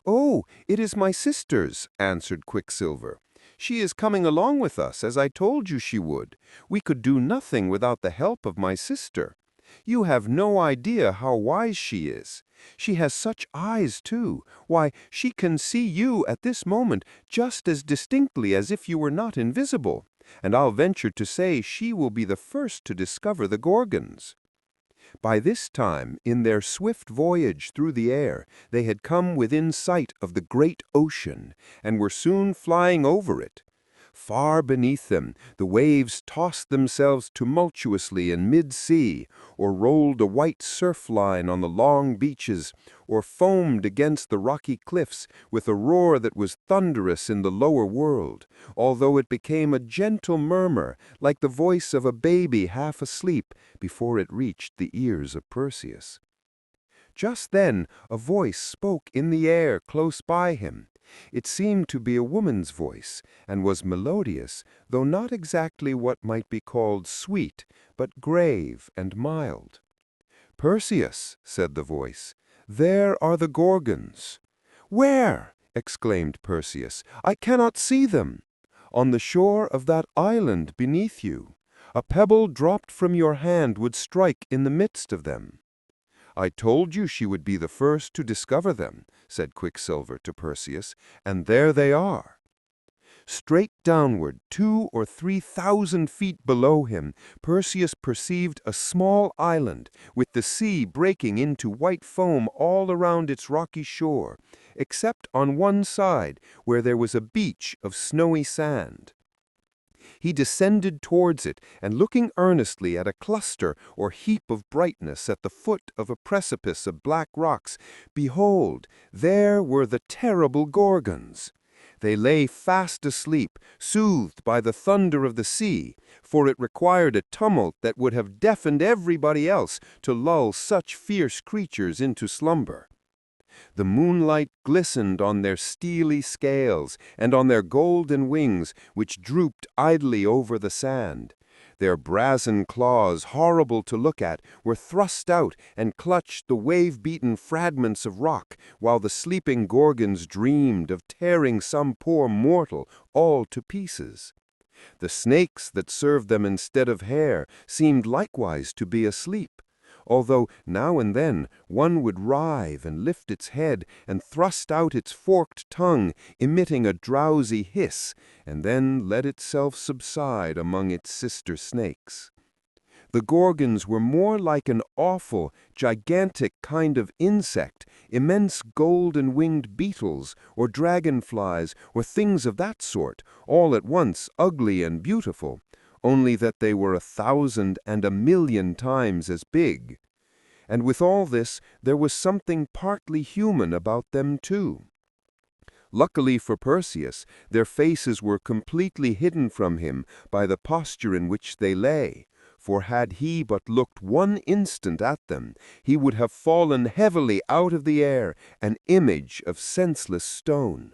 "Oh, it is my sister's," answered Quicksilver. "She is coming along with us, as I told you she would. We could do nothing without the help of my sister. You have no idea how wise she is. She has such eyes, too. Why, she can see you at this moment just as distinctly as if you were not invisible. And I'll venture to say she will be the first to discover the Gorgons." By this time, in their swift voyage through the air, they had come within sight of the great ocean, and were soon flying over it. Far beneath them, the waves tossed themselves tumultuously in mid-sea, or rolled a white surf line on the long beaches, or foamed against the rocky cliffs with a roar that was thunderous in the lower world, although it became a gentle murmur, like the voice of a baby half asleep, before it reached the ears of Perseus. Just then a voice spoke in the air close by him. It seemed to be a woman's voice, and was melodious, though not exactly what might be called sweet, but grave and mild. "Perseus," said the voice, "there are the Gorgons." "Where?" exclaimed Perseus. "I cannot see them." "On the shore of that island beneath you. A pebble dropped from your hand would strike in the midst of them." "I told you she would be the first to discover them," said Quicksilver to Perseus, "and there they are." Straight downward, 2,000 or 3,000 feet below him, Perseus perceived a small island, with the sea breaking into white foam all around its rocky shore, except on one side, where there was a beach of snowy sand. He descended towards it, and looking earnestly at a cluster or heap of brightness at the foot of a precipice of black rocks, behold, there were the terrible Gorgons. They lay fast asleep, soothed by the thunder of the sea, for it required a tumult that would have deafened everybody else to lull such fierce creatures into slumber. The moonlight glistened on their steely scales and on their golden wings, which drooped idly over the sand. Their brazen claws, horrible to look at, were thrust out and clutched the wave-beaten fragments of rock, while the sleeping Gorgons dreamed of tearing some poor mortal all to pieces. The snakes that served them instead of hair seemed likewise to be asleep, although now and then one would writhe and lift its head and thrust out its forked tongue, emitting a drowsy hiss, and then let itself subside among its sister snakes. The Gorgons were more like an awful, gigantic kind of insect, immense golden-winged beetles, or dragonflies, or things of that sort, all at once ugly and beautiful, only that they were 1,000 and 1,000,000 times as big. And with all this, there was something partly human about them too. Luckily for Perseus, their faces were completely hidden from him by the posture in which they lay, for had he but looked one instant at them, he would have fallen heavily out of the air, an image of senseless stone.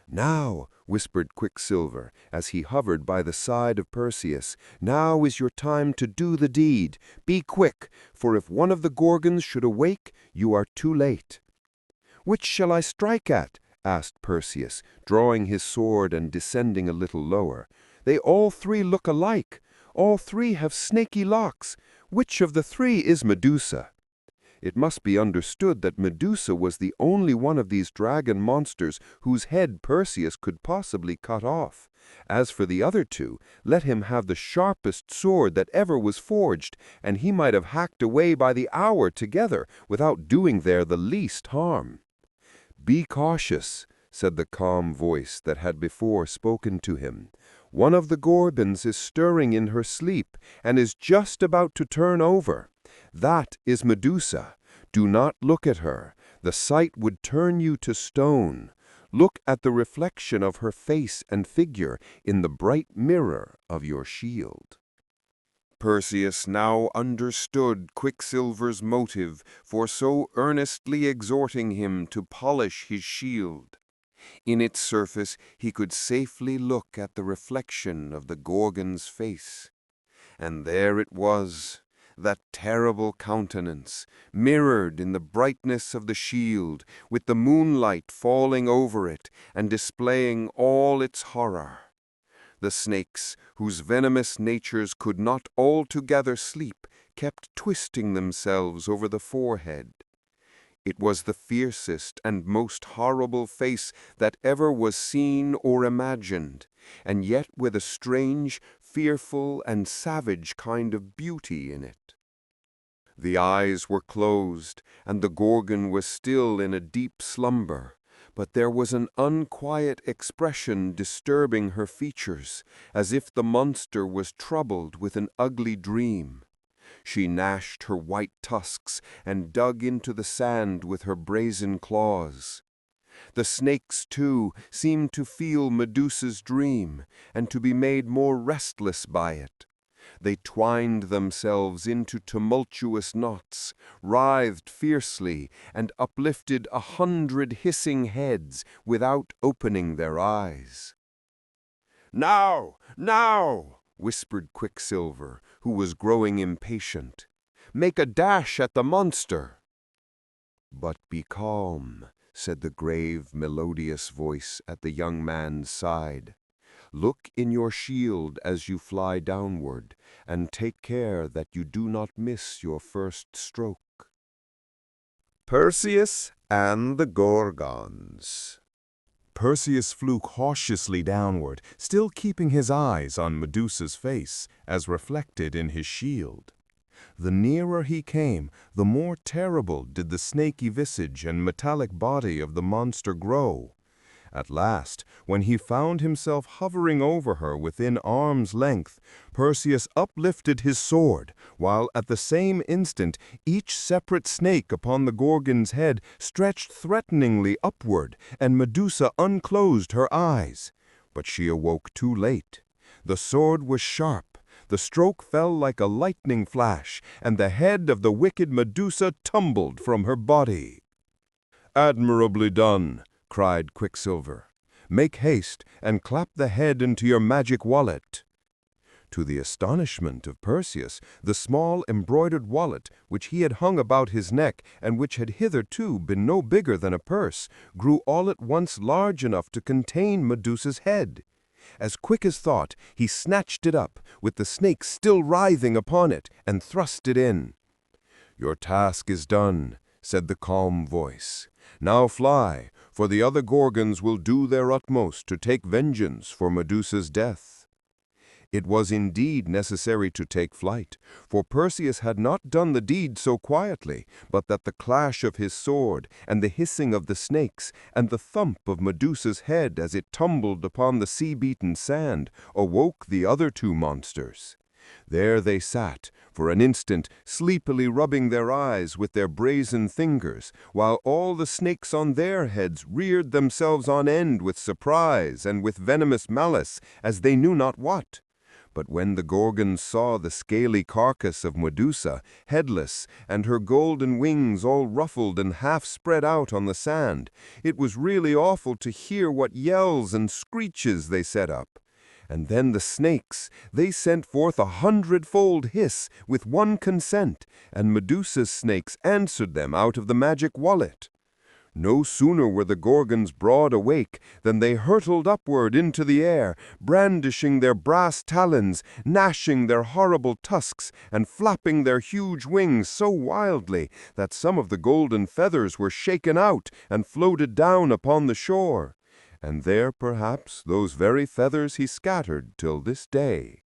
"Now," whispered Quicksilver, as he hovered by the side of Perseus, "now is your time to do the deed. Be quick, for if one of the Gorgons should awake, you are too late." "Which shall I strike at?" asked Perseus, drawing his sword and descending a little lower. "They all three look alike. All three have snaky locks. Which of the three is Medusa?" It must be understood that Medusa was the only one of these dragon monsters whose head Perseus could possibly cut off. As for the other two, let him have the sharpest sword that ever was forged, and he might have hacked away by the hour together without doing there the least harm. "Be cautious," said the calm voice that had before spoken to him. "One of the Gorgons is stirring in her sleep, and is just about to turn over. That is Medusa. Do not look at her. The sight would turn you to stone. Look at the reflection of her face and figure in the bright mirror of your shield." Perseus now understood Quicksilver's motive for so earnestly exhorting him to polish his shield. In its surface he could safely look at the reflection of the Gorgon's face. And there it was, that terrible countenance, mirrored in the brightness of the shield, with the moonlight falling over it and displaying all its horror. The snakes, whose venomous natures could not altogether sleep, kept twisting themselves over the forehead. It was the fiercest and most horrible face that ever was seen or imagined, and yet with a strange, fearful, and savage kind of beauty in it. The eyes were closed, and the Gorgon was still in a deep slumber, but there was an unquiet expression disturbing her features, as if the monster was troubled with an ugly dream. She gnashed her white tusks and dug into the sand with her brazen claws. The snakes, too, seemed to feel Medusa's dream, and to be made more restless by it. They twined themselves into tumultuous knots, writhed fiercely, and uplifted 100 hissing heads without opening their eyes. "Now! Now!" whispered Quicksilver, who was growing impatient. "Make a dash at the monster!" "But be calm," said the grave, melodious voice at the young man's side. "Look in your shield as you fly downward, and take care that you do not miss your first stroke." Perseus and the Gorgons. Perseus flew cautiously downward, still keeping his eyes on Medusa's face, as reflected in his shield. The nearer he came, the more terrible did the snaky visage and metallic body of the monster grow. At last, when he found himself hovering over her within arm's length, Perseus uplifted his sword, while at the same instant each separate snake upon the Gorgon's head stretched threateningly upward, and Medusa unclosed her eyes. But she awoke too late. The sword was sharp, the stroke fell like a lightning flash, and the head of the wicked Medusa tumbled from her body. "Admirably done!" cried Quicksilver. "Make haste and clap the head into your magic wallet." To the astonishment of Perseus, the small embroidered wallet, which he had hung about his neck and which had hitherto been no bigger than a purse, grew all at once large enough to contain Medusa's head. As quick as thought, he snatched it up, with the snake still writhing upon it, and thrust it in. "Your task is done," said the calm voice. "Now fly, for the other Gorgons will do their utmost to take vengeance for Medusa's death." It was indeed necessary to take flight, for Perseus had not done the deed so quietly, but that the clash of his sword, and the hissing of the snakes, and the thump of Medusa's head as it tumbled upon the sea-beaten sand, awoke the other two monsters. There they sat, for an instant, sleepily rubbing their eyes with their brazen fingers, while all the snakes on their heads reared themselves on end with surprise and with venomous malice, as they knew not what. But when the Gorgons saw the scaly carcass of Medusa, headless, and her golden wings all ruffled and half spread out on the sand, it was really awful to hear what yells and screeches they set up. And then the snakes, they sent forth 100-fold hiss with one consent, and Medusa's snakes answered them out of the magic wallet. No sooner were the Gorgons broad awake than they hurtled upward into the air, brandishing their brass talons, gnashing their horrible tusks, and flapping their huge wings so wildly that some of the golden feathers were shaken out and floated down upon the shore. And there, perhaps, those very feathers he scattered till this day.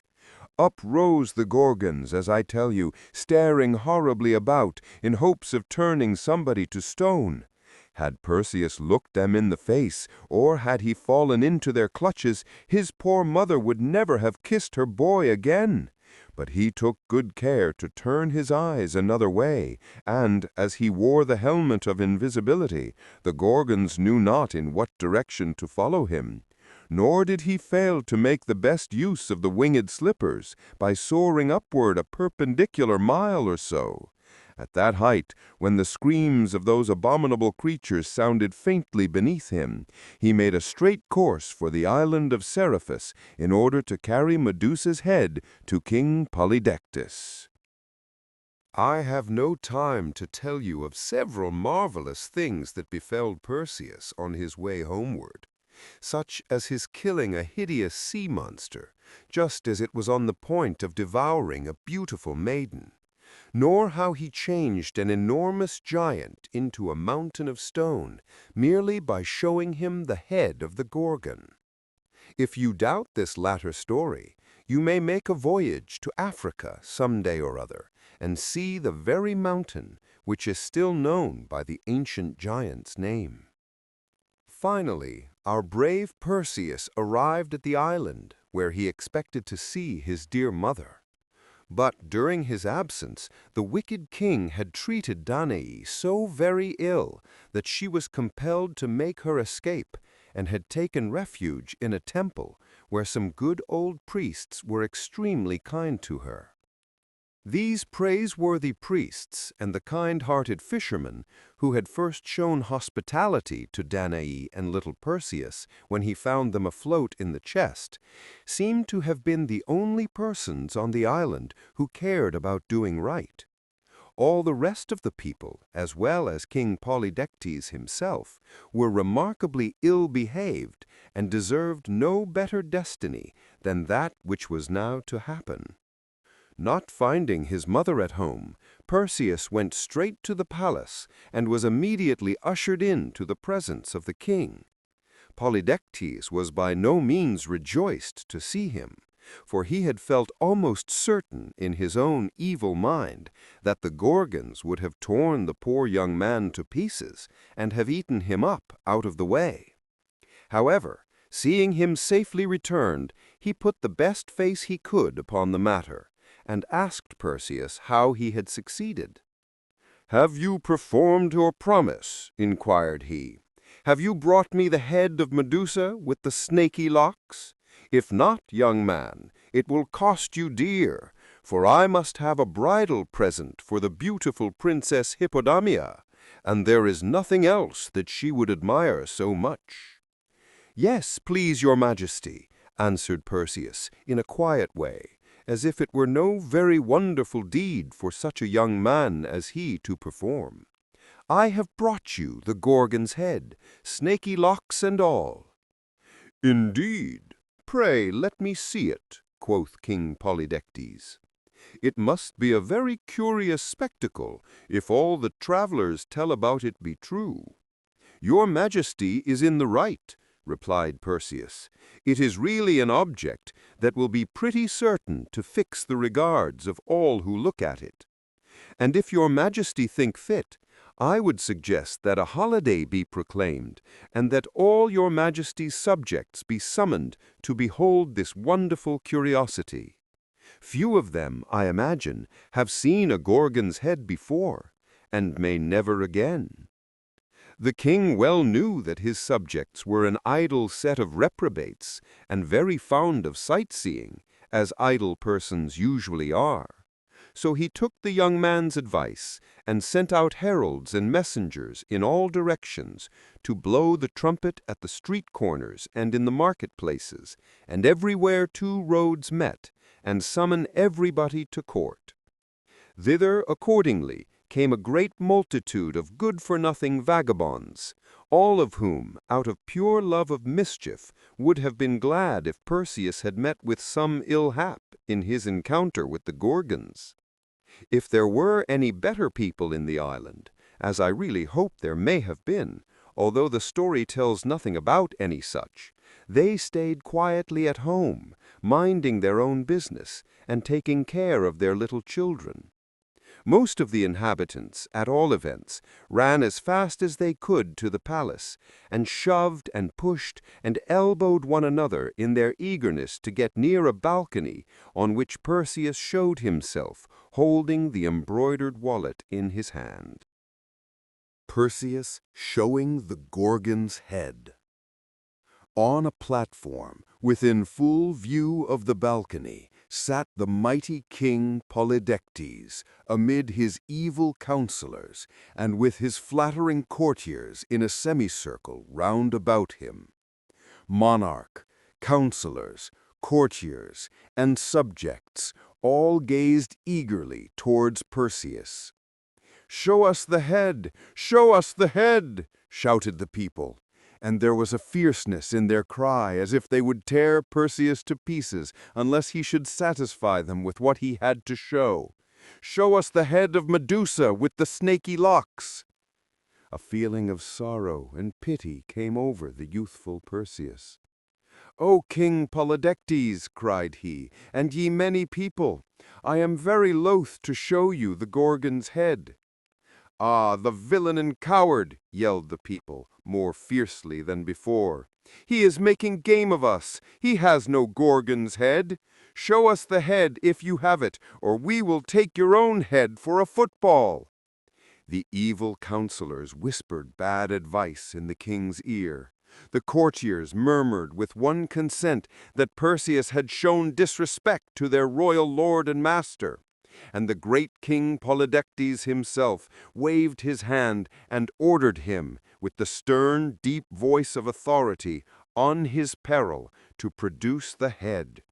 Up rose the Gorgons, as I tell you, staring horribly about, in hopes of turning somebody to stone. Had Perseus looked them in the face, or had he fallen into their clutches, his poor mother would never have kissed her boy again. But he took good care to turn his eyes another way, and, as he wore the helmet of invisibility, the Gorgons knew not in what direction to follow him. nor did he fail to make the best use of the winged slippers by soaring upward a perpendicular mile or so. At that height, when the screams of those abominable creatures sounded faintly beneath him, he made a straight course for the island of Seriphus in order to carry Medusa's head to King Polydectes. I have no time to tell you of several marvelous things that befell Perseus on his way homeward, such as his killing a hideous sea monster, just as it was on the point of devouring a beautiful maiden, nor how he changed an enormous giant into a mountain of stone merely by showing him the head of the Gorgon. If you doubt this latter story, you may make a voyage to Africa some day or other and see the very mountain which is still known by the ancient giant's name. Finally, our brave Perseus arrived at the island where he expected to see his dear mother. But during his absence, the wicked king had treated Danae so very ill that she was compelled to make her escape and had taken refuge in a temple where some good old priests were extremely kind to her. These praiseworthy priests and the kind-hearted fisherman who had first shown hospitality to Danae and little Perseus when he found them afloat in the chest seemed to have been the only persons on the island who cared about doing right. All the rest of the people, as well as King Polydectes himself, were remarkably ill-behaved and deserved no better destiny than that which was now to happen. Not finding his mother at home, Perseus went straight to the palace and was immediately ushered in to the presence of the king. Polydectes was by no means rejoiced to see him, for he had felt almost certain in his own evil mind that the Gorgons would have torn the poor young man to pieces and have eaten him up out of the way. However, seeing him safely returned, he put the best face he could upon the matter, and asked Perseus how he had succeeded. "Have you performed your promise?" inquired he. "Have you brought me the head of Medusa with the snaky locks? If not, young man, it will cost you dear, for I must have a bridal present for the beautiful Princess Hippodamia, and there is nothing else that she would admire so much." "Yes, please your majesty," answered Perseus in a quiet way, as if it were no very wonderful deed for such a young man as he to perform. "I have brought you the Gorgon's head, snaky locks and all." "Indeed? Pray let me see it," quoth King Polydectes. "It must be a very curious spectacle, if all the travelers tell about it be true." "Your majesty is in the right," replied Perseus. "It is really an object that will be pretty certain to fix the regards of all who look at it. And if your majesty think fit, I would suggest that a holiday be proclaimed, and that all your majesty's subjects be summoned to behold this wonderful curiosity. Few of them, I imagine, have seen a Gorgon's head before, and may never again." The king well knew that his subjects were an idle set of reprobates, and very fond of sightseeing, as idle persons usually are. So he took the young man's advice, and sent out heralds and messengers in all directions to blow the trumpet at the street corners and in the marketplaces, and everywhere two roads met, and summon everybody to court. Thither, accordingly, came a great multitude of good-for-nothing vagabonds, all of whom, out of pure love of mischief, would have been glad if Perseus had met with some ill hap in his encounter with the Gorgons. If there were any better people in the island, as I really hope there may have been, although the story tells nothing about any such, they stayed quietly at home, minding their own business, and taking care of their little children. Most of the inhabitants, at all events, ran as fast as they could to the palace, and shoved and pushed and elbowed one another in their eagerness to get near a balcony on which Perseus showed himself, holding the embroidered wallet in his hand. Perseus showing the Gorgon's head. On a platform, within full view of the balcony, sat the mighty king Polydectes, amid his evil counselors, and with his flattering courtiers in a semicircle round about him. Monarch, counselors, courtiers, and subjects all gazed eagerly towards Perseus. "Show us the head! Show us the head!" shouted the people, and there was a fierceness in their cry as if they would tear Perseus to pieces unless he should satisfy them with what he had to show. "Show us the head of Medusa with the snaky locks!" A feeling of sorrow and pity came over the youthful Perseus. "O King Polydectes," cried he, "and ye many people, I am very loath to show you the Gorgon's head." "Ah, the villain and coward!" yelled the people, more fiercely than before. "He is making game of us. He has no Gorgon's head. Show us the head if you have it, or we will take your own head for a football." The evil counselors whispered bad advice in the king's ear. The courtiers murmured with one consent that Perseus had shown disrespect to their royal lord and master. And the great King Polydectes himself waved his hand and ordered him, with the stern, deep voice of authority, on his peril, to produce the head.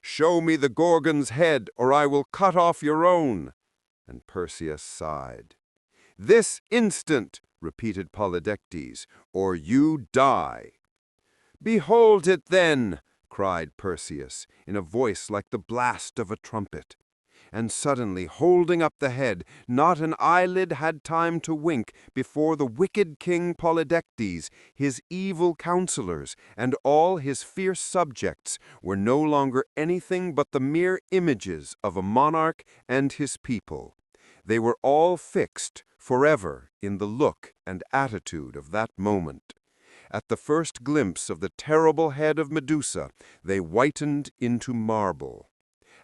"Show me the Gorgon's head, or I will cut off your own." And Perseus sighed. "This instant," repeated Polydectes, "or you die." "Behold it then!" cried Perseus, in a voice like the blast of a trumpet. And suddenly, holding up the head, not an eyelid had time to wink before the wicked King Polydectes, his evil counselors, and all his fierce subjects were no longer anything but the mere images of a monarch and his people. They were all fixed forever in the look and attitude of that moment. At the first glimpse of the terrible head of Medusa, they whitened into marble.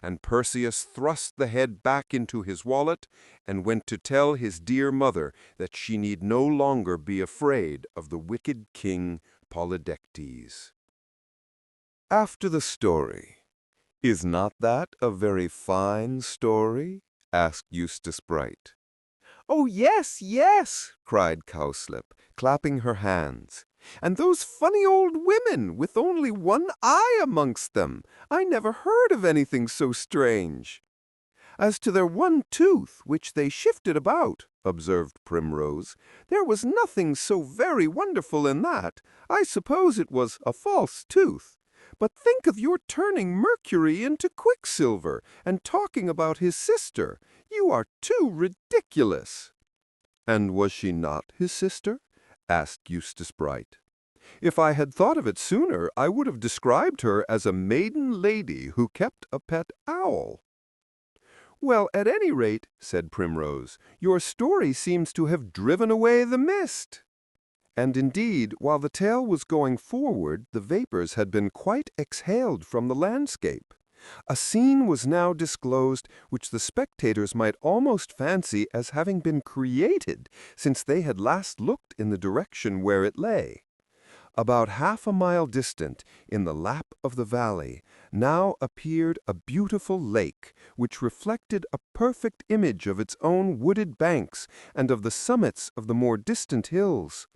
And Perseus thrust the head back into his wallet and went to tell his dear mother that she need no longer be afraid of the wicked King Polydectes. After the story. "Is not that a very fine story?" asked Eustace Bright. "Oh, yes, yes," cried Cowslip, clapping her hands. "And those funny old women with only one eye amongst them. I never heard of anything so strange." "As to their one tooth, which they shifted about," observed Primrose, "there was nothing so very wonderful in that. I suppose it was a false tooth. But think of your turning Mercury into Quicksilver and talking about his sister. You are too ridiculous." "And was she not his sister?" asked Eustace Bright. "If I had thought of it sooner, I would have described her as a maiden lady who kept a pet owl." "Well, at any rate," said Primrose, "your story seems to have driven away the mist." And indeed, while the tale was going forward, the vapors had been quite exhaled from the landscape. A scene was now disclosed which the spectators might almost fancy as having been created since they had last looked in the direction where it lay. About half a mile distant, in the lap of the valley, now appeared a beautiful lake, which reflected a perfect image of its own wooded banks and of the summits of the more distant hills.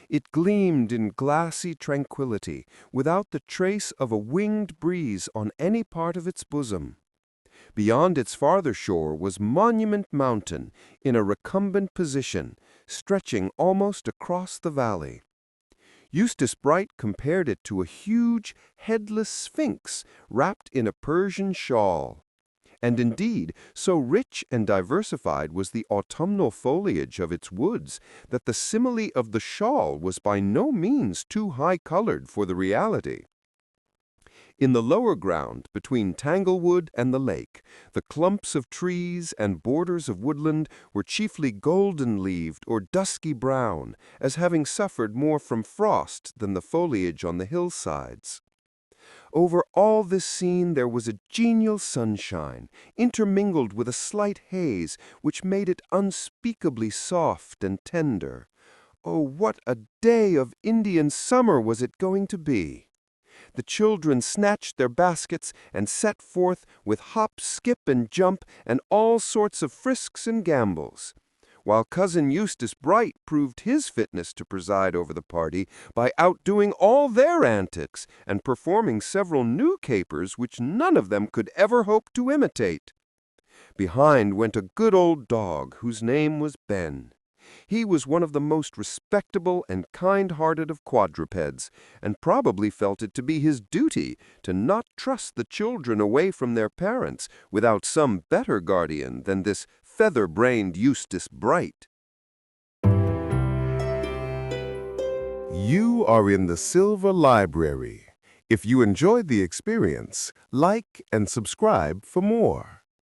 It gleamed in glassy tranquility, without the trace of a winged breeze on any part of its bosom. Beyond its farther shore was Monument Mountain, in a recumbent position, stretching almost across the valley. Eustace Bright compared it to a huge, headless sphinx wrapped in a Persian shawl. And indeed, so rich and diversified was the autumnal foliage of its woods that the simile of the shawl was by no means too high-colored for the reality. In the lower ground, between Tanglewood and the lake, the clumps of trees and borders of woodland were chiefly golden-leaved or dusky brown, as having suffered more from frost than the foliage on the hillsides. Over all this scene there was a genial sunshine, intermingled with a slight haze, which made it unspeakably soft and tender. Oh, what a day of Indian summer was it going to be! The children snatched their baskets and set forth with hop, skip, and jump and all sorts of frisks and gambols, while Cousin Eustace Bright proved his fitness to preside over the party by outdoing all their antics and performing several new capers which none of them could ever hope to imitate. Behind went a good old dog whose name was Ben. He was one of the most respectable and kind-hearted of quadrupeds, and probably felt it to be his duty to not trust the children away from their parents without some better guardian than this feather-brained Eustace Bright. You are in the Silver Library. If you enjoyed the experience, like and subscribe for more.